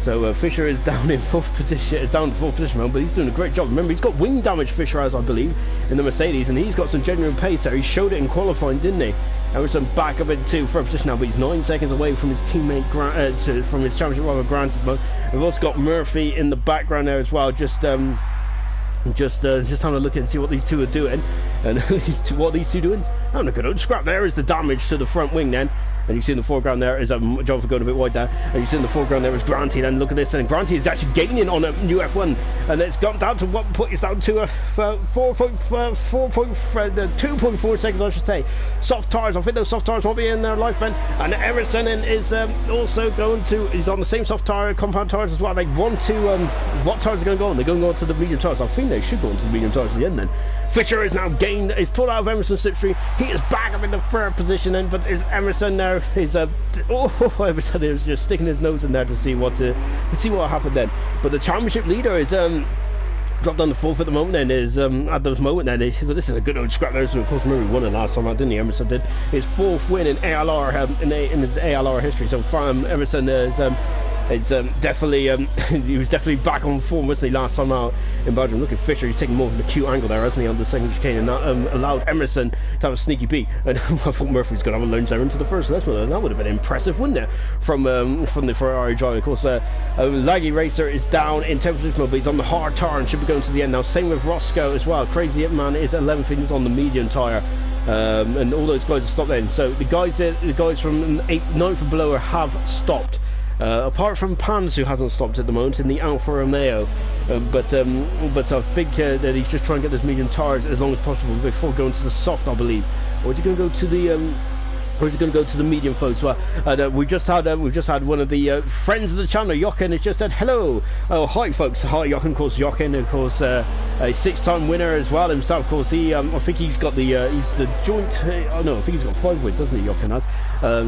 So Fisher is down in 4th position. Is down in 4th position, but he's doing a great job. Remember, he's got wing damage, Fisher has, I believe, in the Mercedes, and he's got some genuine pace there. He showed it in qualifying, didn't he? Emerson back up into 3rd position now, but he's 9 seconds away from his teammate, from his championship rival Grant. We've also got Murphy in the background there as well, just having a look and see what these two are doing. And what these two doing? Having a good old scrap. There is the damage to the front wing then. And you see in the foreground there is John for going a bit wide there. And you see in the foreground there is Granty. And look at this, and Granty is actually gaining on a new F1, and it's gone down to 1 point. It's down to 2.4 seconds, I should say. Soft tires. I think those soft tires won't be in their life then. And Emerson is also going to. He's on the same soft tire, compound tires as well. They want to. What tires are going to go on? They're going to go on to the medium tires. I think they should go on to the medium tires at the end then. Fisher is now gained. He's pulled out of Emerson's slipstream. He is back up in the 3rd position then, but is Emerson now? Emerson is just sticking his nose in there to see what happened then. But the championship leader is dropped down to 4th at the moment then, is at this moment then. This is a good old scrap there. So of course, remember he won it last time, didn't he? Emerson did his 4th win in ALR in his ALR history. So Emerson is it's definitely he was definitely back on form, wasn't he, last time out in Belgium. Look at Fisher, he's taking more of an acute angle there, hasn't he, on the 2nd chicane, and that allowed Emerson to have a sneaky beat. And I thought Murphy was going to have a lunge there into the 1st, so that would have been impressive, wouldn't it, from the Ferrari driver. Of course, Laggy Racer is down in 10th position, but he's on the hard tire and should be going to the end now. Same with Roscoe as well. Crazy It Man is 11th, he's on the medium tire. And all those guys have stopped then. So the guys from 9th and below have stopped. Apart from Pans, who hasn't stopped at the moment in the Alfa Romeo, but I think that he's just trying to get those medium tires as long as possible before going to the soft, I believe. Or is he going to go to the medium, folks? Well, we've just had one of the friends of the channel, Jochen, has just said hello. Oh, hi folks. Hi Jochen. Of course, Jochen, of course, a 6-time winner as well himself. Of course, he I think he's got the he's the joint. I think he's got 5 wins, doesn't he, Jochen has?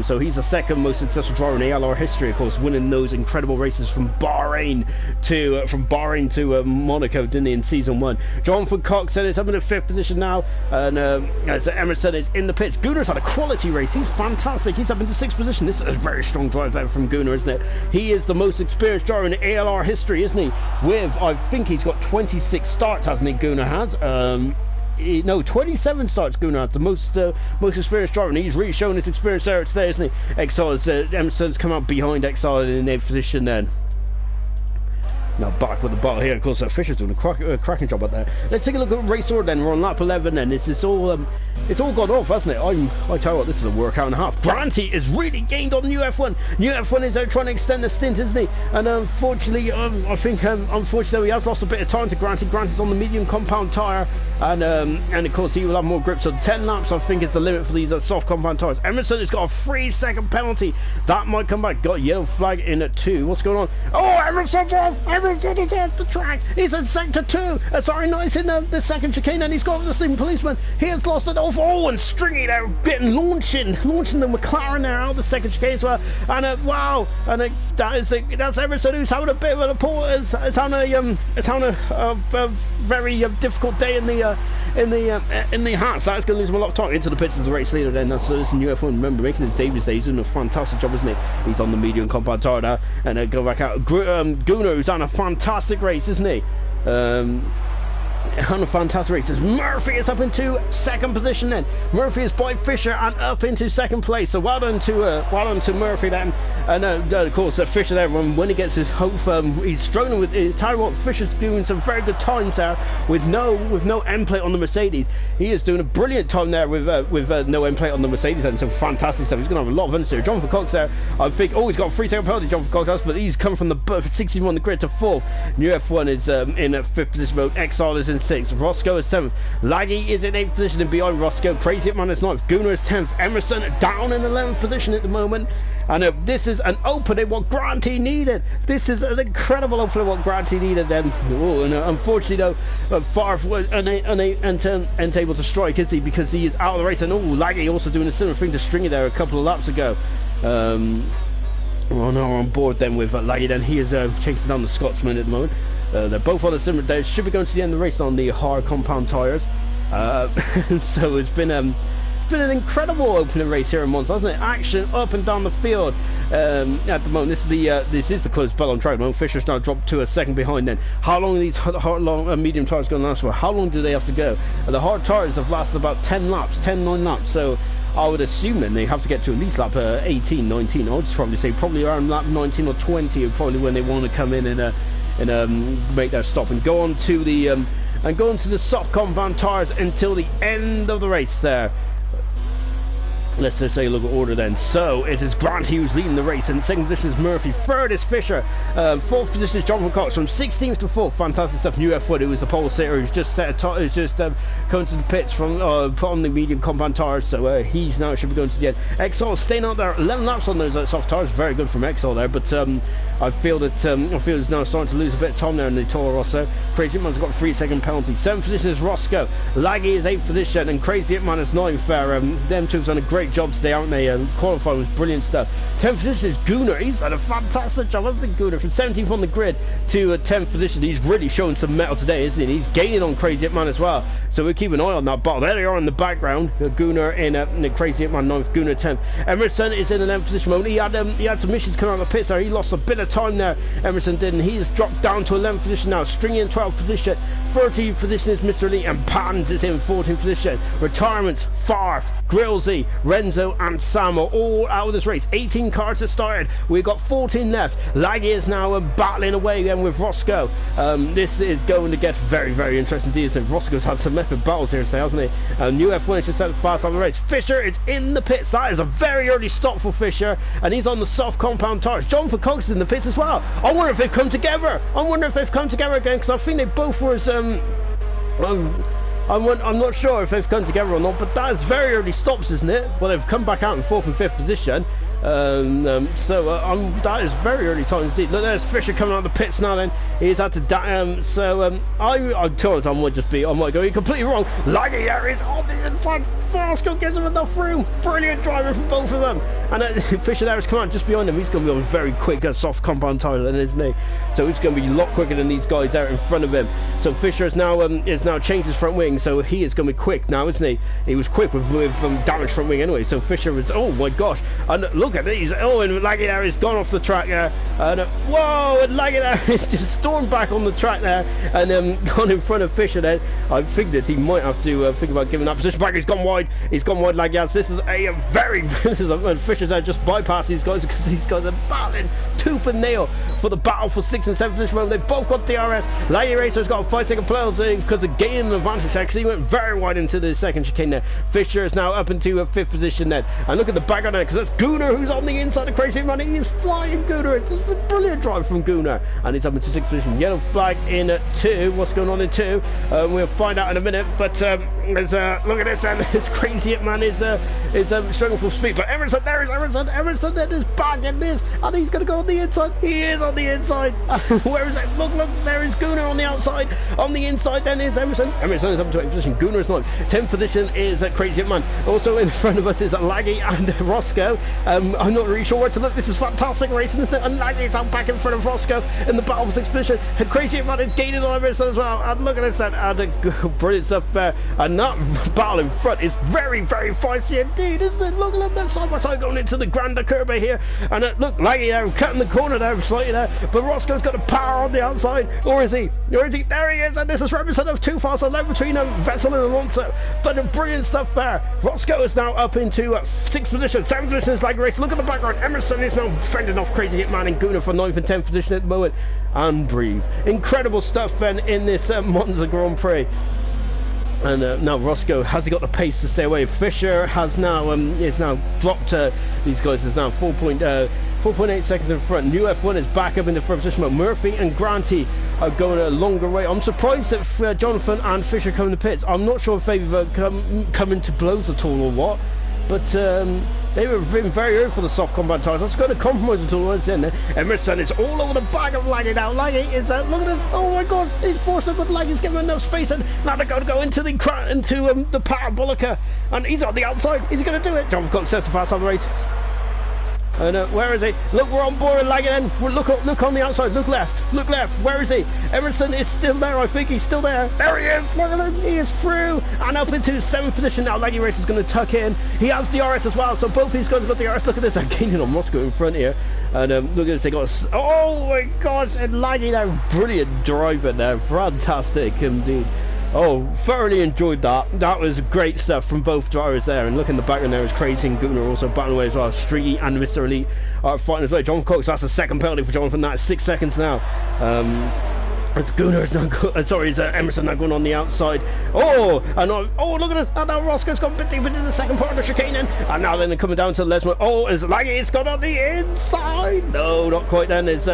So he's the 2nd most successful driver in ALR history, of course, winning those incredible races from Bahrain to Monaco, didn't he, in season 1. Jonathan Cox said it's up in the 5th position now, and Emerson is in the pits. Gunnar's had a quality race. He's fantastic. He's up into 6th position. This is a very strong drive there from Gunnar, isn't it? He is the most experienced driver in ALR history, isn't he? With, I think he's got 26 starts, hasn't he, Gunnar has? No, 27 starts Gunnar has, the most experienced driver, and he's really shown his experience there today, isn't he? Exile's Emerson's come up behind Exile in the 8th position then. Now back with the battle here. Of course, Fisher's doing a cracking job out there. Let's take a look at race order then. We're on lap 11 then. It's all gone off, hasn't it? I tell you what, this is a workout and a half. Granty is really gained on new F1. New F1 is out trying to extend the stint, isn't he? And unfortunately, I think unfortunately he has lost a bit of time to Granty. Granty's on the medium compound tyre, and of course he will have more grip. So 10 laps, I think, is the limit for these soft compound tyres. Emerson has got a 3-second penalty. That might come back. Got a yellow flag in at 2. What's going on? Oh, Emerson's off. Emerson is off the track. He's in sector 2. Sorry, no, he's in the 2nd chicane, and he's got the same policeman. He has lost it off. Oh, and Stringy there, launching the McLaren there out of the 2nd chicane as well. And wow, and that's Emerson, who's having a bit of it's having a very difficult day in the Hearts. That's going to lose him a lot of time into the pits as the race leader. Then that's this new F1. Remember, making his Davis day. He's doing a fantastic job, isn't he? He's on the medium compound tire now, and go back out. Gunnar, who's done a fantastic race, isn't he? on a fantastic race. As Murphy is up into second position then. Murphy is by Fisher and up into second place. So well done to Murphy then. And of course Fisher there, when he gets his hoof, he's struggling with it. Tell you what, Fisher's doing some very good times there with no end plate on the Mercedes. He is doing a brilliant time there with no end plate on the Mercedes, and some fantastic stuff. He's going to have a lot of understeer. Jonathan Cox there, I think, he's got a 3-second penalty, Jonathan Cox has, but he's come from the 16th on the grid to 4th. New F1 is in 5th position mode. Exile is in 6th. Roscoe is 7th. Laggy is in 8th position and behind Roscoe. Crazy Man is 9th. Gooner is 10th. Emerson down in 11th position at the moment. And this is an opening what Granty needed. This is an incredible opening what Granty needed then. And unfortunately though, far ain't able to strike, is he? Because he is out of the race. And Laggy also doing a similar thing to Stringer there a couple of laps ago. Well, now we're on board then with Laggy then. He is chasing down the Scotsman at the moment. They're both on a similar day. Should be going to the end of the race on the hard compound tyres. So it's been an incredible opening race here in Monza, hasn't it? Action up and down the field. At the moment, this is the closest battle on track. Moment Fisher's now dropped to a second behind. Then, how long are these medium tyres going to last for? How long do they have to go? The hard tyres have lasted about 9 laps. So I would assume then they have to get to at least lap 18, 19. I would probably say probably around lap 19 or 20, probably when they want to come in and make their stop and go on to the soft compound tyres until the end of the race there. Let's just take a look at order then. So it is Grant Hughes leading the race, and second position is Murphy, third is Fisher, fourth position is Jonathan Cox from 16th to 4th. Fantastic stuff. New F1, who was the pole sitter, who's just coming to the pits from put on the medium compound tyres, so he's now should be going to the end. Exile staying out there 11 laps on those soft tyres, very good from Exile there, but I feel he's now starting to lose a bit of time there in the Toro Rosso. Crazy Hitman's got a 3-second penalty. 7th position is Roscoe. Laggy is 8th position, and Crazy Hitman is 9th there. Them two have done a great job today, aren't they? Qualifying was brilliant stuff. 10th position is Gooner. He's done a fantastic job, hasn't he, Gooner? From 17th on the grid to 10th position. He's really showing some mettle today, isn't he? He's gaining on Crazy Hitman as well. So we'll keep an eye on that battle. There they are in the background. Gooner in the Crazy Hitman 9th, Gooner 10th. Emerson is in the 11th position moment. He had some missions coming out of the pits there. He lost a bit of time there. Emerson didn't. He's dropped down to 11th position now. Stringy in 12th position. 13th position is Mr. Lee, and Pans is in 14th position. Retirements, Farf, Grillsy, Renzo and Sam are all out of this race. 18 cars have started. We've got 14 left. Laggy is now battling away then with Roscoe. This is going to get very, very interesting indeed. Roscoe's had some epic battles here today, hasn't he? New F1 is just out fast on the race. Fisher is in the pits. That is a very early stop for Fisher, and he's on the soft compound tyres. Jonathan Cox is in the pits as well. I wonder if they've come together. I wonder if they've come together again, because I think they both were as I'm not sure if they've come together or not, but that is very early stops, isn't it? Well, they've come back out in 4th and 5th position. That is very early time indeed. Look, there's Fisher coming out of the pits now. Then he's had to I'm told I might go completely wrong. Laggy there is on the inside. Roscoe gives him enough room. Brilliant driving from both of them. And Fisher there is coming out just behind him. He's going to be on a very quick soft compound tyre, then, isn't he? So he's going to be a lot quicker than these guys there in front of him. So Fisher is now changed his front wing, so he is going to be quick now, isn't he? He was quick with damaged front wing anyway. So Fisher was, oh my gosh, and look at these. Oh, and Laggy there is gone off the track there. And whoa, and Laggy there is just stormed back on the track there, and gone in front of Fisher there. I think that he might have to think about giving that position back. He's gone wide. He's gone wide, Laggy has. This is a very Fisher's there just bypass these guys, because these guys are battling tooth and nail for the battle for 6th and 7th position. They've both got DRS. Laggy Racer's got a 5-second penalty because of gaining an advantage there, because he went very wide into the second chicane there. Fisher is now up into a 5th position then. And look at the back on there, because that's Gooner who's on the inside of Crazy Man. He is flying Gooner. This is a brilliant drive from Gooner. And he's up into 6th position. Yellow flag in 2. What's going on in 2? We'll find out in a minute. But look at this, and this Crazy Man is struggling for speed. But Emerson, there is Emerson. Emerson then is back in this, and he's going to go on the inside. He is on the inside. Where is it? Look, there is Gooner on the outside. On the inside then is Emerson. Emerson is up to 8th position. Gooner is not. 10th position is Crazy Man. Also in front of us is Laggy and Roscoe. I'm not really sure where to look. This is fantastic racing, isn't it? And Laggy's out back in front of Roscoe in the battle for 6th position. And Crazy Man is gaining on Emerson as well. And look at this, and brilliant stuff there. And that battle in front is very, very feisty indeed, isn't it? Look at them, they're side by side going into the Granda Curve here. And look, Laggy there, cutting the corner there slightly there. But Roscoe's got a power on the outside. Or is he? There he is, and this is representative of 2 fast left between Vettel and Alonso. But brilliant stuff there. Roscoe is now up into 6th position. 7th position is like race. Look at the background. Emerson is now fending off Crazy Hitman and Gunnar for 9th and 10th position at the moment. And breathe. Incredible stuff then in this Monza Grand Prix. And now Roscoe, has he got the pace to stay away? Fisher has now dropped these guys. Is now 4.8 seconds in front. New F1 is back up in the first position, but Murphy and Granty are going a longer way. I'm surprised that Jonathan and Fisher come in the pits. I'm not sure if they've come into blows at all or what, but they were very early for the soft combat tires. That's going to compromise until it's in there. Emerson is all over the bag of Laggy now. Laggy is look at this. Oh my god, he's forced it, but Laggy's giving him enough space, and now they're going to go into the parabolica, and he's on the outside. Is he going to do it? John Cox sets the fast on the race. And where is he? Look, we're on board with Laggy then. Look on the outside. Look left. Where is he? Emerson is still there. I think he's still there. There he is. Look at him. He is through and up into 7th position now. Laggy Race is going to tuck in. He has DRS as well. So both these guys have got DRS. Look at this. I'm gaining on Roscoe in front here. And look at this. They got. Oh my gosh! And Laggy there, brilliant driver there. Fantastic indeed. Oh, thoroughly enjoyed that. That was great stuff from both drivers there. And look in the background there is Crazy and Gunnar also battling away as well. Streaky and Mr. Elite are fighting as well. Jonathan Cox, that's the second penalty for Jonathan. That's 6 seconds now. It's Gunnar's now it's Emerson now going on the outside. Oh, and oh, look at this. And now Roscoe's gone a bit deep into the second part of the chicane then. And now then they're coming down to the Lesmo. Oh, is Laggy? It's got on the inside. No, not quite then. It's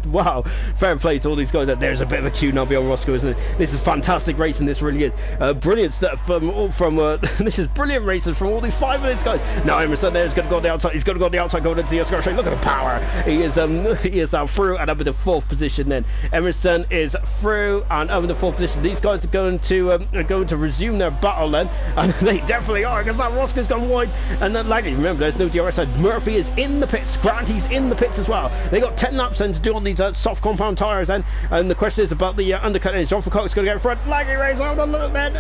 wow. Fair play to all these guys. There's a bit of a tune now beyond Roscoe, isn't it? This is fantastic racing. This really is. Brilliant stuff from this is brilliant races from all these 5 minutes guys. Now Emerson there's going to go on the outside. He's going to go on the outside going into the Oscar straight. Look at the power. He is now through and up in the 4th position then. Emerson is through and up in the 4th position. These guys are going to resume their battle then, and they definitely are, because that Roscoe's gone wide. And then Laggy, remember there's no DRS side. Murphy is in the pits. Granty's in the pits as well. They got 10 laps then to do on these soft compound tires then, and the question is about the undercut. Is Jonathan Cox going to get in front? Laggy Race out a little bit,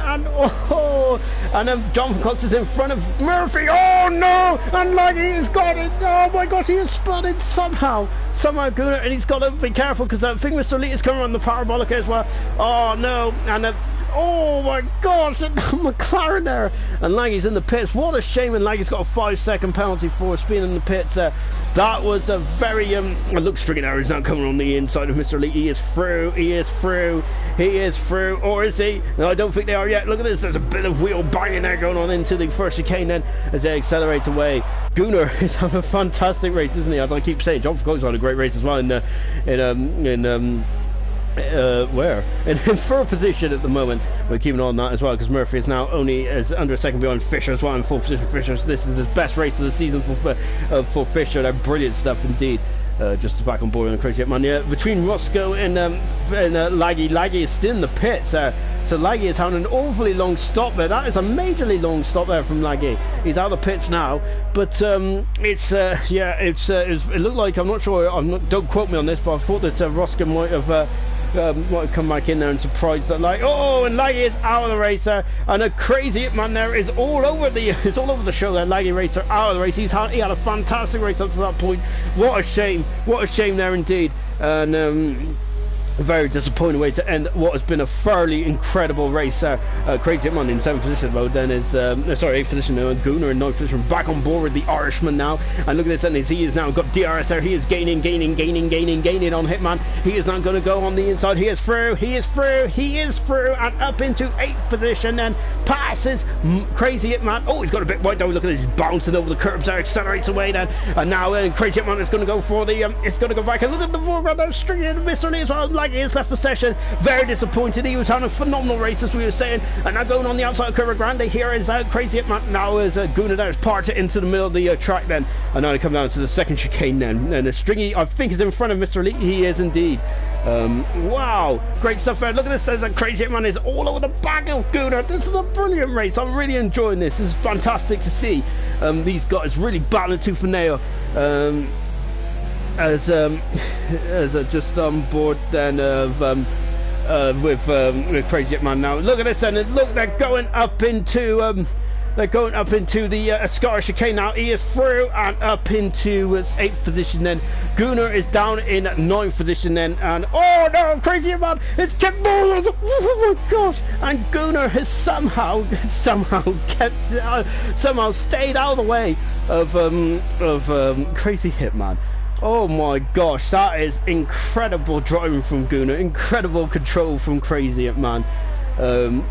and then Jonathan Cox is in front of Murphy. Oh no! And Laggy has got it. Oh my gosh, he has spotted somehow Gunnar, and he's got to be careful because I think Mr. Elite is coming on the parabolic as well. Oh no! And oh my gosh, McLaren there, and Laggy's in the pits. What a shame! And Laggy's got a 5-second penalty for speeding in the pits. That was a very look, Stricken Arrow is now coming on the inside of Mr. Elite. He is through. Or is he? No, I don't think they are yet. Look at this. There's a bit of wheel banging there going on into the first chicane then as they accelerate away. Gunnar is having a fantastic race, isn't he? As I keep saying, John Cox had a great race as well in 3rd position at the moment. We're keeping on that as well because Murphy is now only under a second behind Fisher as well in 4th position. Fisher, so this is his best race of the season for Fisher. They're brilliant stuff indeed. Just back on board on the Crazy Man. Yeah, between Roscoe and Laggy is still in the pits. So Laggy is having an awfully long stop there. That is a majorly long stop there from Laggy. He's out of the pits now, but it looked like, I'm not sure. Don't quote me on this, but I thought that Roscoe might have come back in there and surprised that, like, and Laggy is out of the race there, and a Crazy Hitman there is all over the show there. Laggy Racer out of the race. He had a fantastic race up to that point. What a shame there indeed. And a very disappointing way to end what has been a fairly incredible race. Crazy Hitman in 7th position mode then is 8th position now. Gunnar in 9th position, back on board with the Irishman now. And look at this, and he has now got DRS there. He is gaining on Hitman. He is now going to go on the inside. He is through, and up into 8th position then. Passes Crazy Hitman. Oh, he's got a bit wide though. Look at this, he's bouncing over the curbs there, accelerates away then. And now Crazy Hitman is going to go for the it's going to go back, and look at the foreground there, stringing in Mr. Lee as well. Like, he has left the session, very disappointed. He was having a phenomenal race as we were saying, and now going on the outside of Curva Grande. Here is Crazy Hitman. Now is Gunnar there, is parted into the middle of the track then, and now they come down to the second chicane then, and the Stringy, I think, is in front of Mr. Elite. He is indeed. Wow, great stuff there. Look at this, there's a Crazy Hitman is all over the back of Gunnar. This is a brilliant race. I'm really enjoying this. This is fantastic to see these guys really battling tooth and nail. As just on board then with Crazy Hitman now. Look at this, and look, they're going up into They're going up into the Scottish chicane now. He is through and up into 8th position then. Gunnar is down in 9th position then. And oh no, crazy man, it's kept moving. Oh my gosh. And Gunnar has somehow kept, somehow stayed out of the way of Crazy Hitman. Oh my gosh, that is incredible driving from Gunnar. Incredible control from Crazy Hitman.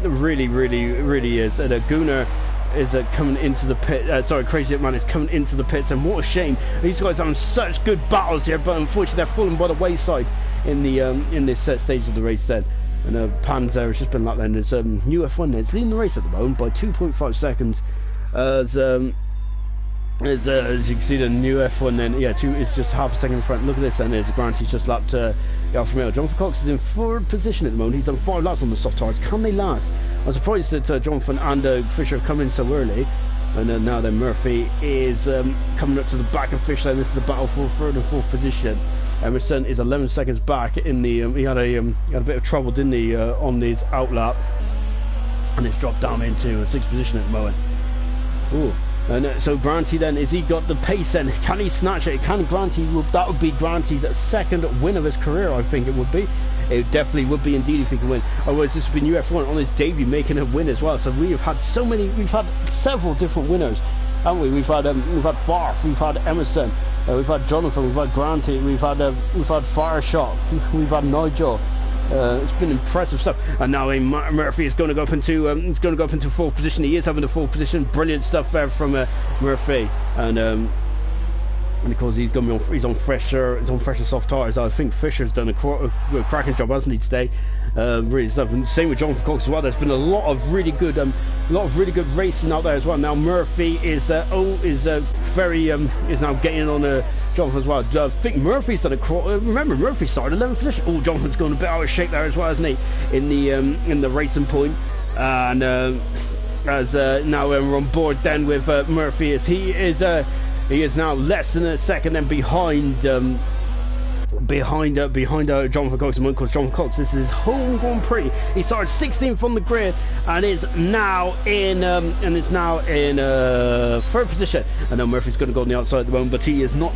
Really is. And Gunnar is coming into the pit. Crazy Hitman is coming into the pits, and what a shame. These guys are having such good battles here, but unfortunately they're falling by the wayside in the in this stage of the race then. And Panzer has just been like that. There's new F1 there. It's leading the race at the moment by 2.5 seconds. As you can see, the new F1 then, it's just half a second in front. Look at this, and there's Grant. He's just lapped Alfa Romeo. Jonathan Cox is in 3rd position at the moment. He's done 5 laps on the soft tires. Can they last? I'm surprised that Jonathan and Fisher have come in so early. And now then Murphy is coming up to the back of Fisher, and this is the battle for 3rd and 4th position. Emerson is 11 seconds back in the. He had a bit of trouble, didn't he, on his outlap, and it's dropped down into 6th position at the moment. Ooh. And so Granty then, has he got the pace then? Can he snatch it? Can Granty? That would be Granty's 2nd win of his career, I think it would be. It definitely would be indeed if he can win. Otherwise, this would be UF1 on his debut making a win as well. So we have had we've had several different winners, haven't we? We've had Farf, we've had Emerson, we've had Jonathan, we've had Granty, we've had Fireshot, we've had Nigel. It's been impressive stuff. And now Murphy is going to go up into 4th position. He is having the 4th position. Brilliant stuff there from Murphy. And of course he's on fresher soft tires. I think Fisher's done a cracking job, hasn't he, today? Really stuff. And same with Jonathan Cox as well. There's been a lot of really good racing out there as well. Now Murphy is now getting on Jonathan as well. I think Murphy's done remember Murphy started 11th position. Oh, Jonathan's going a bit out of shape there as well, hasn't he? In the racing point. And as now we're on board then with Murphy, as he is now less than a second and behind Jonathan Cox. Because Jonathan Cox, this is his home Grand Prix. He started 16th on the grid and is now in 3rd position. I know Murphy's going to go on the outside at the moment, but he is not.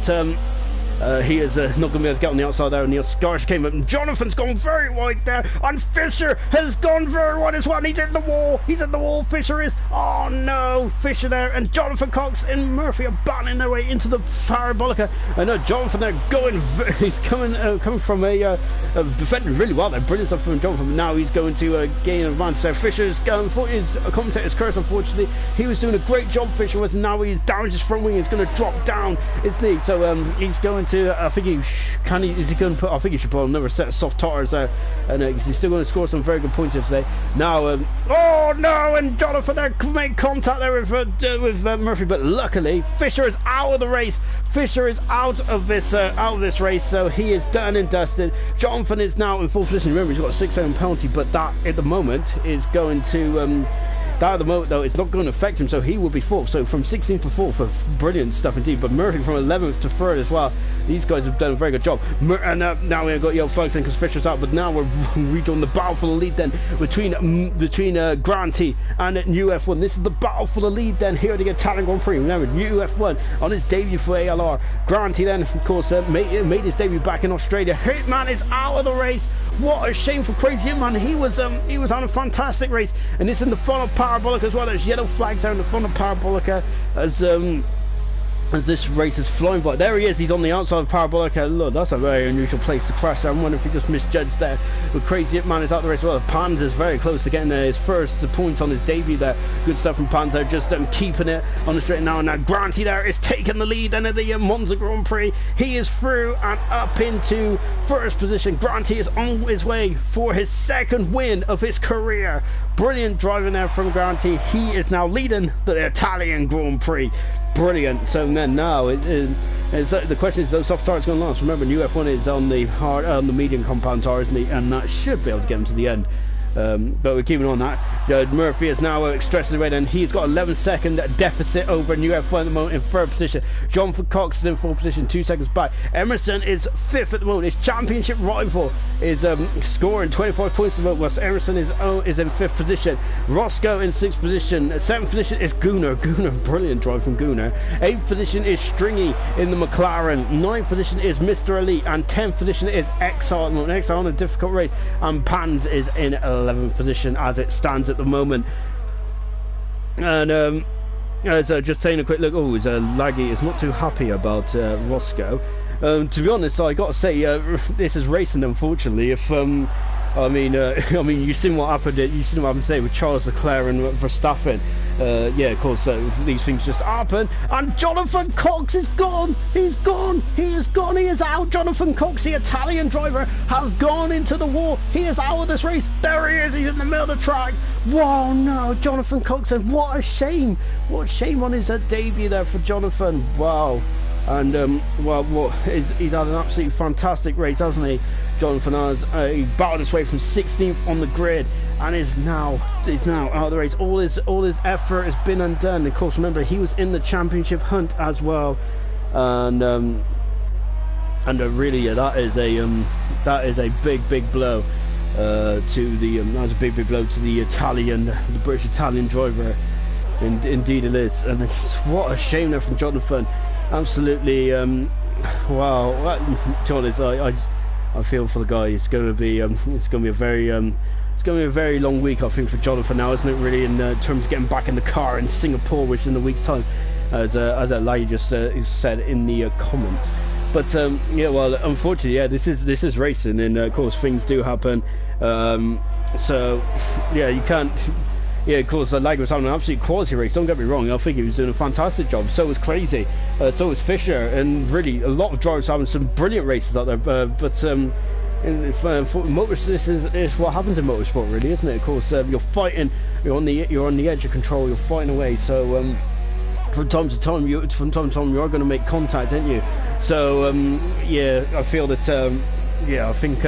He is not going to be able to get on the outside there, and the Scars came up, and Jonathan's gone very wide there, and Fisher has gone very wide as well, and he's in the wall, Fisher is, oh no, Fisher there, and Jonathan Cox and Murphy are battling their way into the Parabolica, and Jonathan there he's coming from defending really well there, brilliant stuff from Jonathan, but now he's going to gain advance there. Fisher's his commentator's curse, unfortunately, he was doing a great job, Fisher was, and now he's down his front wing, he's going to drop down, isn't he? So he's going to, I think he should put on another set of soft tires there, and he's still going to score some very good points here today. Now, oh no, and Jonathan there made contact there with Murphy, but luckily Fisher is out of the race. Fisher is out of this race, so he is done and dusted. Jonathan is now in 4th position. Remember, he's got a 6-second penalty, but that at the moment is going to. That at the moment, though, it's not going to affect him, so he will be 4th. So from 16th to 4th, brilliant stuff indeed. But Murphy from 11th to 3rd as well. These guys have done a very good job. And now we've got Yellow Flags in because Fisher's out, but now we're redoing the battle for the lead then between Granty and New F1. This is the battle for the lead then here at the Italian Grand Prix. Remember, New F1 on his debut for ALR. Granty then, of course, made his debut back in Australia. Hitman is out of the race. What a shame for Crazy Hitman. He was on a fantastic race, and this in the front of Parabolica as well. There's yellow flags there in the front of Parabolica as this race is flying by. There he is, he's on the outside of Parabolica. Look, that's a very unusual place to crash there. I wonder if he just misjudged there. But Crazy Hitman is out the race as well. Pans is very close to getting his first point on his debut there. Good stuff from Pans there, just keeping it on the straight now. And now Granty there is taking the lead then at the Monza Grand Prix. He is through and up into 1st position. Granty is on his way for his 2nd win of his career. Brilliant driving there from Granty. He is now leading the Italian Grand Prix. Brilliant. So then now the question is, those soft tires going to last? Remember, new F1 is on the medium compound tires, and that should be able to get him to the end. But we're keeping on that. Murphy is now stressing away, and he's got 11-second deficit over New F1 at the moment in third position. Jonathan Cox is in fourth position, 2 seconds back. Emerson is fifth at the moment. His championship rival is scoring 25 points at the moment, whilst Emerson is in fifth position. Roscoe in sixth position. Seventh position is Gunnar. Brilliant drive from Gunnar. Eighth position is Stringy in the McLaren. Ninth position is Mr. Elite, and 10th position is Exile at the moment. Exile on a difficult race, and Pans is in 11th position as it stands at the moment. And so just taking a quick look. Oh, it's Laggy is not too happy about Roscoe. To be honest, I got to say, this is racing. Unfortunately, if I mean, you've seen what happened. You've seen what happened today with Charles Leclerc and Verstappen. Yeah, of course, these things just happen. And Jonathan Cox is gone. He's gone. He is gone. He is out. Jonathan Cox, the Italian driver, has gone into the wall. He is out of this race. There he is. He's in the middle of the track. Wow, no, Jonathan Cox. And what a shame. What a shame on his debut there for Jonathan. Wow. And he's had an absolutely fantastic race, hasn't he? Jonathan has he battled his way from 16th on the grid, and is now out of the race. All his effort has been undone. Of course, remember, he was in the championship hunt as well, and really, yeah, that is a big blow to the that was a big blow to the British Italian driver. Indeed it is, and what a shame there from Jonathan. Absolutely, wow. To be honest, I feel for the guy. It's going to be a very long week, I think, for Jonathan now, isn't it? Really, in terms of getting back in the car in Singapore, which in a week's time, as Lai just said in the comments. But yeah, well, unfortunately, yeah, this is racing, and of course things do happen. So yeah, you can't. Yeah, of course, Lag was having an absolute quality race, don't get me wrong. I think he was doing a fantastic job. So was Crazy, so was Fisher, and really a lot of drivers having some brilliant races out there. But this is what happens in motorsport, really, isn't it? Of course, you're fighting, you're on the edge of control, you're fighting away. So from time to time you are going to make contact, aren't you? So yeah, I feel that yeah, I think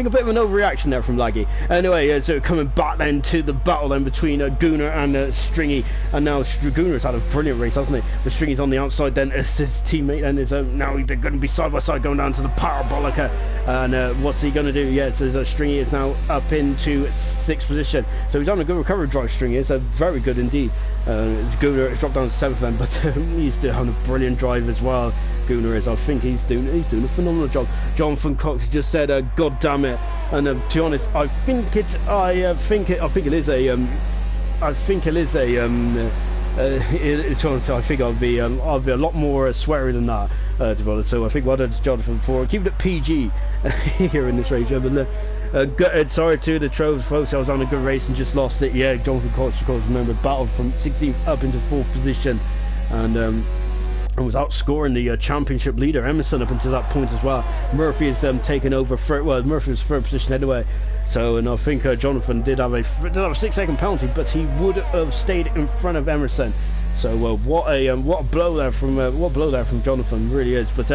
a bit of an overreaction there from Laggy. Anyway, so coming back then to the battle then between Gunnar and Stringy, and now Gunnar's had a brilliant race, hasn't he? But Stringy's on the outside then as his teammate then is now they're going to be side by side going down to the Parabolica, and what's he going to do? Yeah, so Stringy is now up into 6th position, so he's on a good recovery drive. Stringy is very good indeed. Gunnar has dropped down to 7th then, but he's still having a brilliant drive as well. Gunnar is. I think he's doing a phenomenal job. Jonathan Cox just said, "God damn it!" And to be honest, I think it is a. I think I'll be a lot more sweary than that, to be honest. So I think well done to Jonathan for keeping it PG here in this race. But sorry to the Troves folks, I was on a good race and just lost it. Yeah, Jonathan Cox, of course, remember, battled from 16th up into 4th position, and was outscoring the championship leader Emerson up until that point as well. Murphy is taken over. Murphy was 3rd position anyway. So, and I think Jonathan did have a 6-second penalty, but he would have stayed in front of Emerson. So what a blow there from Jonathan, really is. But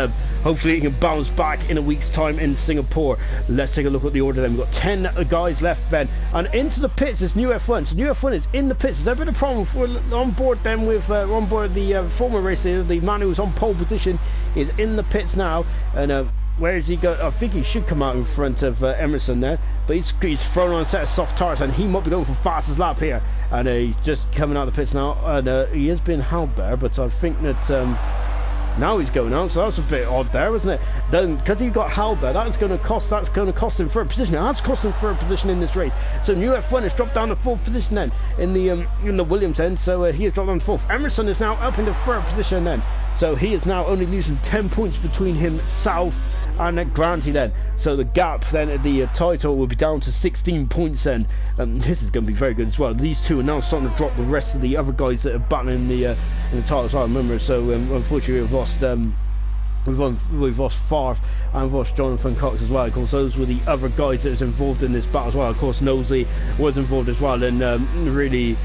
hopefully he can bounce back in a week's time in Singapore. Let's take a look at the order then. We've got 10 guys left, Ben, and into the pits is New F1. So New F1 is in the pits. Has there been a problem on board then with on board the former racer? The man who was on pole position is in the pits now, and where is he go? I think he should come out in front of Emerson there, but he's thrown on a set of soft tires, and he might be going for fastest lap here. And he's just coming out of the pits now, and he has been held there, but I think that now he's going out, so that's a bit odd there, isn't it? Then because he got held there, that's going to cost him 3rd position. Now, that's cost him 3rd position in this race. So New F1 has dropped down to 4th position then in the Williams end. So he has dropped down to 4th. Emerson is now up into 3rd position then. So he is now only losing 10 points between himself and Granty then. So the gap then at the title will be down to 16 points then. This is going to be very good as well. These two are now starting to drop the rest of the other guys that are battling in the title as well, remember. So unfortunately we've lost we've lost Farf and we've lost Jonathan Cox as well. Of course, those were the other guys that was involved in this battle as well. Of course, Knowsley was involved as well, and really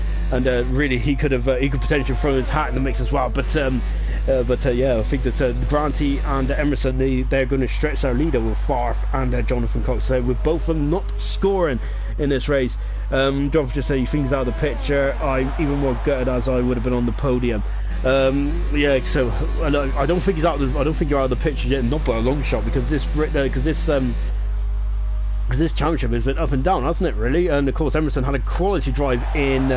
he could potentially throw his hat in the mix as well. But yeah, I think that Granty and Emerson, they're going to stretch their leader with Farf and Jonathan Cox. So with both of them not scoring in this race. Don't just say things out of the picture. I'm even more gutted as I would have been on the podium. Yeah, so I don't think he's out. I don't think you're out of the picture yet, not by a long shot, because this championship has been up and down, hasn't it? Really, and of course Emerson had a quality drive in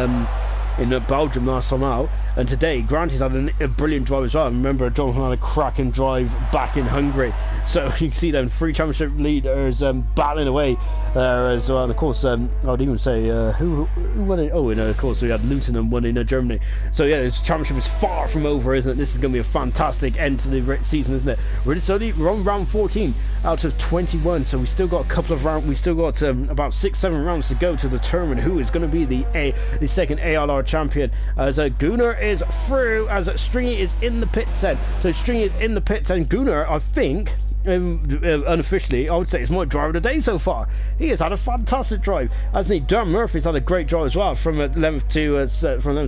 Belgium last time out, and today Granty's had a brilliant drive as well. I remember Jonathan had a cracking drive back in Hungary, so you can see them 3 championship leaders battling away there as well. And of course, I would even say who won it? Oh, of course we had Luton and won in Germany. So yeah, this championship is far from over, isn't it? This is going to be a fantastic end to the season, isn't it? We're on round 14 out of 21, so we still got a couple of rounds. We still got about 6-7 rounds to go to determine who is going to be the second ALR champion, as Gunnar is through, as Stringy is in the pits then. So Stringy is in the pits, and Gunnar, I think, unofficially, I would say it's my driver of the day so far. He has had a fantastic drive, hasn't he? Dan Murphy's had a great drive as well, from 11th to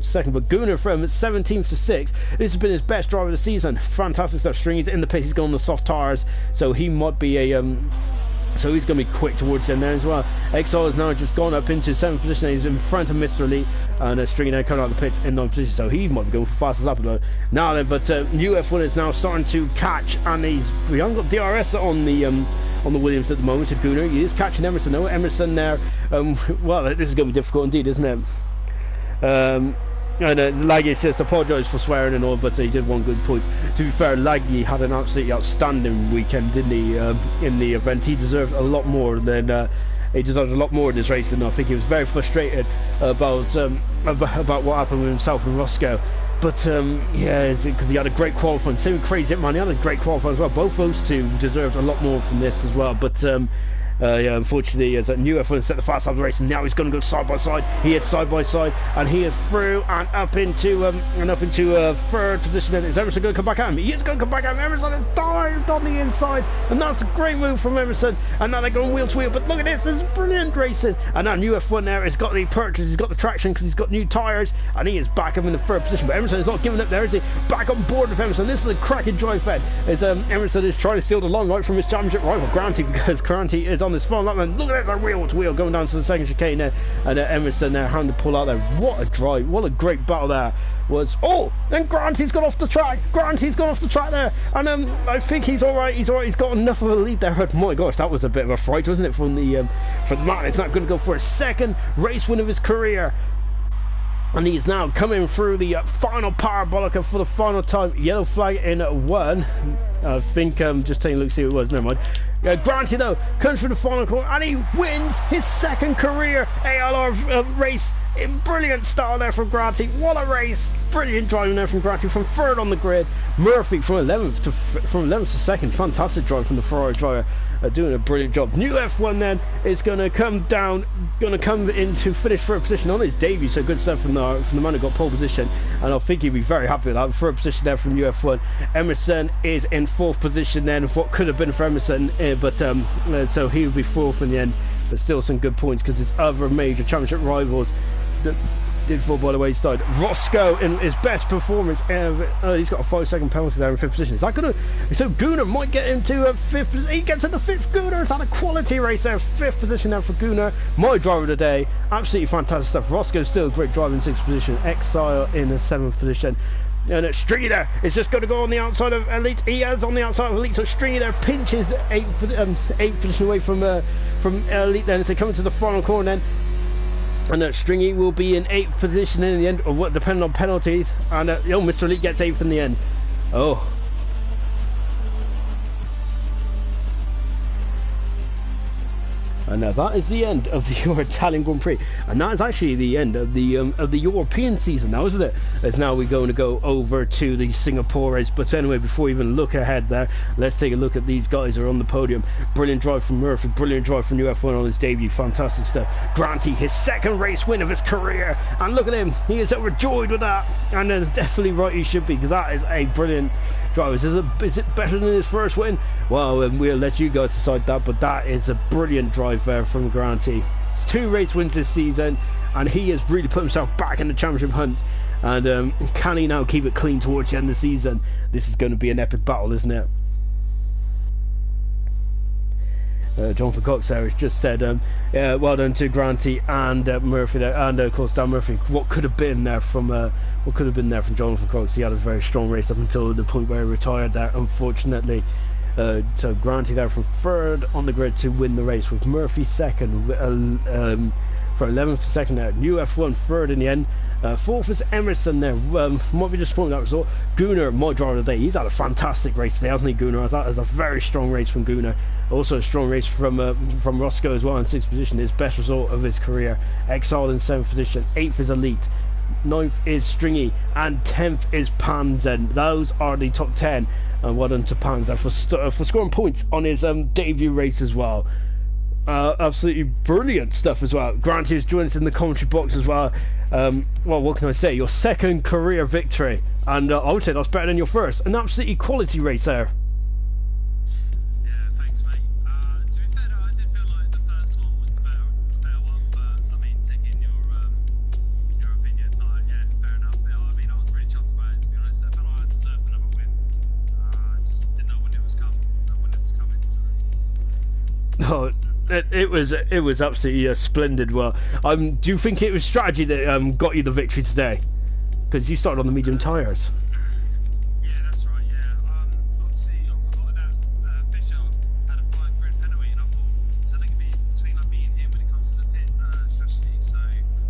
second, but Gunnar from 17th to 6th, this has been his best drive of the season. Fantastic stuff. Stringy's in the pits, he's going on the soft tires, so he might be a so he's going to be quick towards the end there as well. Exile has now just gone up into 7th position, he's in front of Mr. Elite, and Stringy now coming out of the pits in 9th position, so he might be going for fastest lap now then. But UF1 is now starting to catch, and we haven't got DRS on the Williams at the moment. So Gunnar, he is catching Emerson though. Emerson there, well, this is going to be difficult indeed, isn't it? And Laggy just apologised for swearing and all, but he did one good point. To be fair, Laggy had an absolutely outstanding weekend, didn't he? In the event, he deserved a lot more than he deserved a lot more in this race, and I think he was very frustrated about what happened with himself and Roscoe. But yeah, because he had a great qualifying. Same with Crazy Man, he had a great qualifying as well. Both those two deserved a lot more from this as well. But yeah, unfortunately, as a new F1 set the fast lap of the race, and now he's going to go side by side. He is side by side, and he is through and up into third position. And is Emerson going to come back at him? He is going to come back at him. Emerson has dived on the inside, and that's a great move from Emerson. And now they're going wheel to wheel. But look at this is brilliant racing. And now new F1 there has got the purchase, he's got the traction because he's got new tyres, and he is back up in the third position. But Emerson is not giving up there, is he? Back on board with Emerson. This is a cracking drive fed. As Emerson is trying to steal the long right from his championship rival Granty, because Granty is on this final lap. And look at that, wheel to wheel going down to the second chicane there, and Emerson there having to pull out there. What a drive, what a great battle there was. Oh, then Granty's gone off the track. Granty's gone off the track there, and I think he's all right. He's got enough of a lead there. But my gosh, that was a bit of a fright, wasn't it, from the man? It's not going to go for a second race win of his career. And he's now coming through the final parabolica for the final time. Yellow flag in 1. I think just taking a look, see who it was. Never mind. Granty though comes through the final corner, and he wins his second career ALR race. In brilliant style there from Granty. What a race! Brilliant driving there from Granty from third on the grid. Murphy from 11th to second. Fantastic drive from the Ferrari driver. Doing a brilliant job. New F1 then is going to come into finish third position on his debut. So good stuff from the man who got pole position, and I think he'd be very happy with that. Third position there from UF1. Emerson is in fourth position then. What could have been for Emerson, but so he would be fourth in the end. But still some good points because his other major championship rivals did fall by the wayside. Roscoe in his best performance ever. He's got a 5-second penalty there in fifth position. Is that gonna? So Gunnar might get into fifth. He gets into fifth. Gunnar has had a quality race there. Fifth position now for Gunnar. My driver of the day. Absolutely fantastic stuff. Roscoe's still a great driver in sixth position. Exile in the seventh position. And Stringy there is just going to go on the outside of Elite. He is on the outside of Elite, so Stringy there pinches eighth position away from Elite. Then as they come into the final corner, then. And Stringy will be in 8th position in the end, or what, depending on penalties. And Mr. Elite gets 8th in the end. Oh. And that is the end of the Italian Grand Prix, and that is actually the end of the European season now, isn't it? As now we're going to go over to the Singapore race. But anyway, before we even look ahead there, let's take a look at these guys who are on the podium. Brilliant drive from Murphy, brilliant drive from UF1 on his debut, fantastic stuff. Granty, his second race win of his career, and look at him, he is overjoyed with that, and definitely right he should be, because that is a brilliant drive. Is it better than his first win? Well, we'll let you guys decide that, but that is a brilliant drive there from Granty. It's 2 race wins this season, and he has really put himself back in the championship hunt. And can he now keep it clean towards the end of the season? This is going to be an epic battle, isn't it? Jonathan Cox there has just said, well done to Granty and Murphy there, and of course Dan Murphy. What could have been there from Jonathan Cox? He had a very strong race up until the point where he retired there, unfortunately. So Granty there from third on the grid to win the race, with Murphy second for 11th to second there. New F1 third in the end. Fourth is Emerson there. Might be disappointed that result. Gunnar, my driver of the day, he's had a fantastic race today, hasn't he, Gunnar? That is a very strong race from Gunnar. Also a strong race from Roscoe as well in 6th position. His best result of his career. Exile in 7th position. 8th is Elite. 9th is Stringy, and 10th is Panzen. Those are the top 10, and well done to Panzer for scoring points on his debut race as well. Absolutely brilliant stuff as well. Granty has joined us in the commentary box as well. Well, what can I say? Your second career victory, and I would say that's better than your first. An absolutely quality race there. Yeah, thanks, mate. To be fair, though, I did feel like the first one was the better one, but I mean, taking your opinion, yeah, fair enough. I mean, I was really chuffed about it, to be honest. I felt like I deserved another win. I just didn't know when it was coming. So. Oh, it was absolutely splendid. Well, do you think it was strategy that got you the victory today? Because you started on the medium tyres. Yeah, that's right. Yeah. Obviously, I forgot that Fisher had a 5-grid penalty, and I thought it's something between like me and him when it comes to the pit strategy. So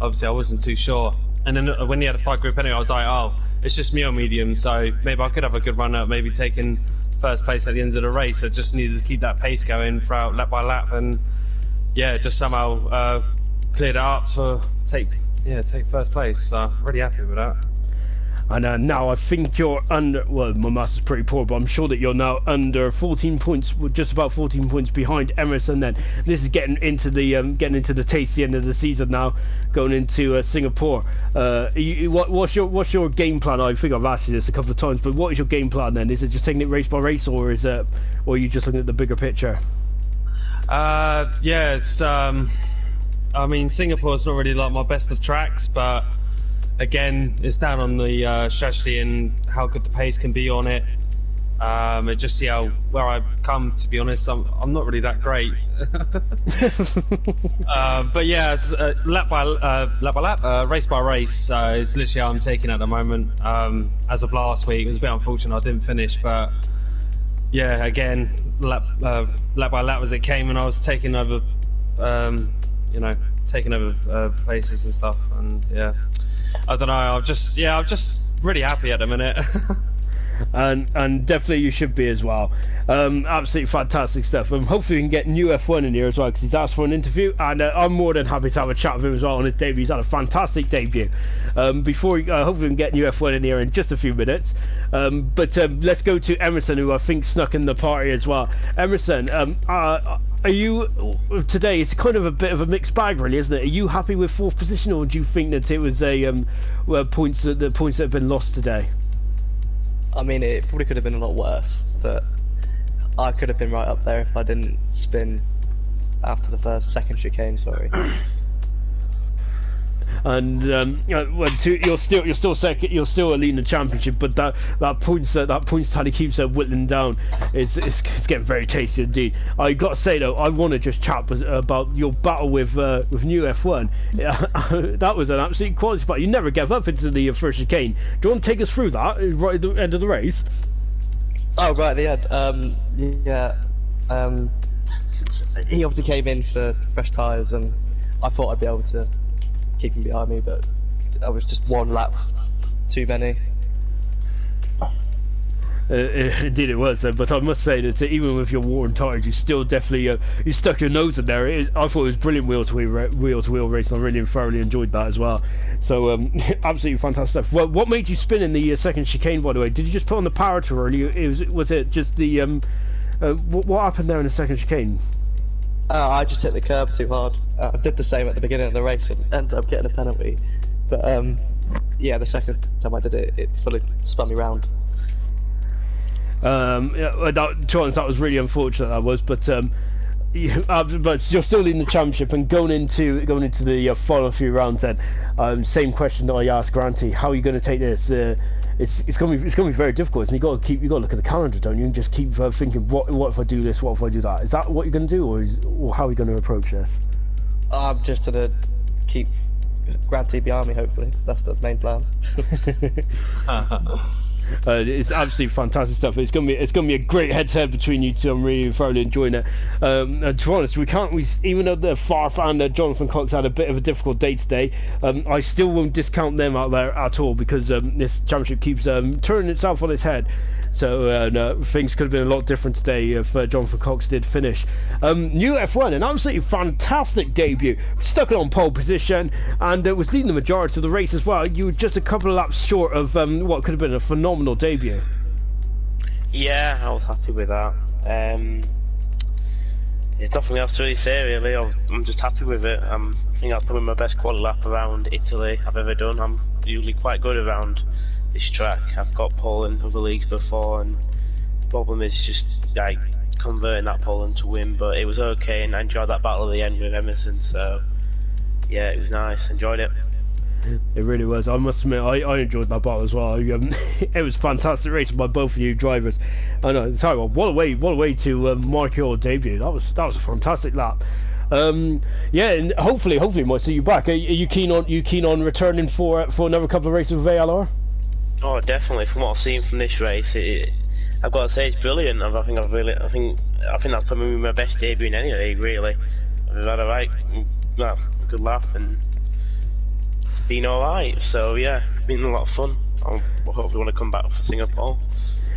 obviously, I wasn't too sure. And then when he had a 5-grid penalty, I was like, oh, it's just me on medium, so maybe I could have a good run at maybe taking first place at the end of the race. I just needed to keep that pace going throughout lap by lap, and yeah, just somehow cleared it up to take first place. So really happy with that. And now I think you're under. Well, my maths is pretty poor, but I'm sure that you're now under 14 points, just about 14 points behind Emerson. Then this is getting into the taste, the end of the season now, going into Singapore. What's your game plan? I think I've asked you this a couple of times, but what is your game plan then? Is it just taking it race by race, or are you just looking at the bigger picture? Yeah, it's. I mean, Singapore's not really like my best of tracks, but again, it's down on the strategy and how good the pace can be on it. And just see where I come. To be honest, I'm not really that great. But yeah, it's, lap by lap, race by race. It's literally how I'm taking at the moment. As of last week, it was a bit unfortunate I didn't finish, but yeah, again, lap by lap as it came, and I was taking over, places and stuff, and yeah. I don't know. I'm just really happy at the minute. and definitely you should be as well. Absolutely fantastic stuff. And hopefully we can get new F1 in here as well, because he's asked for an interview, and I'm more than happy to have a chat with him as well on his debut. He's had a fantastic debut. Hopefully we can get new F1 in here in just a few minutes. But let's go to Emerson, who I think snuck in the party as well. Emerson, are you today? It's kind of a bit of a mixed bag, really, isn't it? Are you happy with 4th position, or do you think that it was the points that have been lost today? I mean, it probably could have been a lot worse, but I could have been right up there if I didn't spin after the second chicane. Sorry. And you're still second. You're still leading the championship, but that points tally keeps whittling down. It's getting very tasty indeed. I got to say though, I want to just chat about your battle with new F1. That was an absolute quality battle. You never gave up into the first chicane. Do you want to take us through that right at the end of the race? Oh, right at the end. He obviously came in for fresh tyres, and I thought I'd be able to keep him behind me, but I was just one lap too many. Indeed it was, but I must say that even with your worn tyres, you still definitely you stuck your nose in there. I thought it was brilliant wheel-to-wheel race, and I really thoroughly enjoyed that as well. So absolutely fantastic stuff. Well, what made you spin in the second chicane, by the way? Did you just put on the power too early? Was it just the what happened there in the second chicane? I just hit the curb too hard. I did the same at the beginning of the race and ended up getting a penalty. But yeah, the second time I did it, it fully spun me round. To be honest, that was really unfortunate. That was, but but you're still leading the championship and going into the final few rounds. Then, same question that I asked Granty: how are you going to take this? it's gonna be very difficult. And you got to look at the calendar, don't you? And just keep thinking, what if I do this? What if I do that? Is that what you're gonna do, or how are you gonna approach this? I'm just gonna keep grab TB Army. Hopefully, that's the main plan. It's absolutely fantastic stuff. It's gonna be a great head-to-head between you two. I'm really thoroughly enjoying it. To be honest, even though the far fan Jonathan Cox had a bit of a difficult day today, I still won't discount them out there at all, because this championship keeps turning itself on its head. So no, things could have been a lot different today if Jonathan Cox did finish. New F1, an absolutely fantastic debut. Stuck it on pole position and was leading the majority of the race as well. You were just a couple of laps short of what could have been a phenomenal debut. Yeah, I was happy with that. There's nothing else to really say, really. I'm just happy with it. I think that's probably my best quality lap around Italy I've ever done. I'm usually quite good around this track. I've got pole in other leagues before, and the problem is just like converting that pole into win. But it was okay, and I enjoyed that battle at the end with Emerson. So yeah, it was nice. Enjoyed it. It really was. I must admit, I enjoyed that battle as well. It was fantastic racing by both of you drivers. I know. Sorry, what a way to mark your debut. That was a fantastic lap. Yeah, and hopefully we might see you back. Are you keen on returning for another couple of races with ALR? Oh, definitely. From what I've seen from this race, I've got to say it's brilliant. I think that's probably my best debut in any league, really. I've had a good laugh, and it's been alright. So yeah, it's been a lot of fun. I hopefully want to come back for Singapore.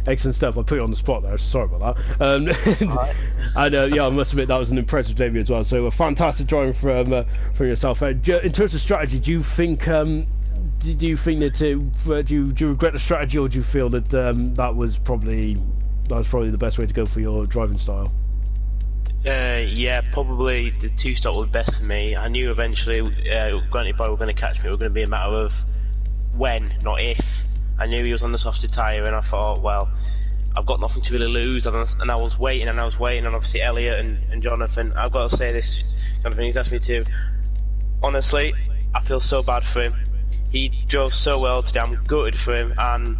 Excellent stuff. I put you on the spot there, so sorry about that. And yeah, I must admit that was an impressive debut as well. So a fantastic driving from yourself. In terms of strategy, do you think that do you regret the strategy, or do you feel that that was probably the best way to go for your driving style? Yeah, probably the two-stop was best for me. I knew eventually, granted, Boy were going to catch me. It was going to be a matter of when, not if. I knew he was on the softer tyre, and I thought, well, I've got nothing to really lose. And I was waiting, and obviously Elliot and Jonathan. I've got to say this, Jonathan, he's asked me to. Honestly, I feel so bad for him. He drove so well today. I'm gutted for him, and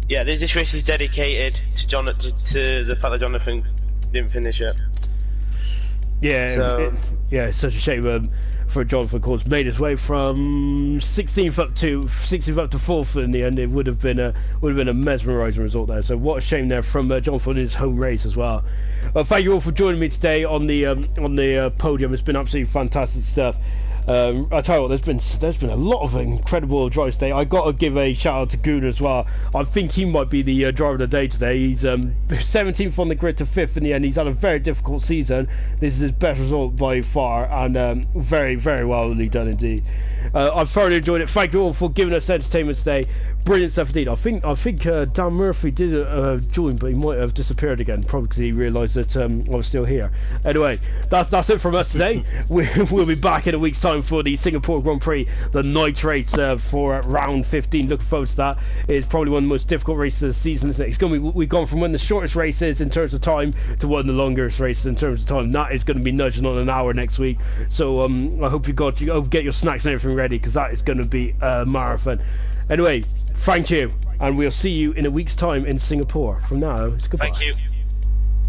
yeah, this race is dedicated to the fact that Jonathan didn't finish it. Yeah, so, it's such a shame for Jonathan. Of course, made his way from 16th up to 4th in the end. It would have been a mesmerising result there. So what a shame there from Jonathan in his home race as well. Thank you all for joining me today on the podium. It's been absolutely fantastic stuff. I tell you what, there's been a lot of incredible drives today. I got to give a shout out to Goon as well. I think he might be the driver of the day today. He's 17th on the grid to 5th in the end. He's had a very difficult season. This is his best result by far, and very, very well done indeed. I've thoroughly enjoyed it. Thank you all for giving us entertainment today. Brilliant stuff indeed. I think Dan Murphy did join, but he might have disappeared again, probably because he realised that I was still here. Anyway, that's it from us today. We'll be back in a week's time for the Singapore Grand Prix, the night race for round 15. Looking forward to that. It's probably one of the most difficult races of the season, isn't it? We've gone from one of the shortest races in terms of time to one of the longest races in terms of time. That is going to be nudging on an hour next week. So I hope you get your snacks and everything ready, because that is going to be a marathon. Anyway, thank you, and we'll see you in a week's time in Singapore. From now, it's goodbye. Thank you.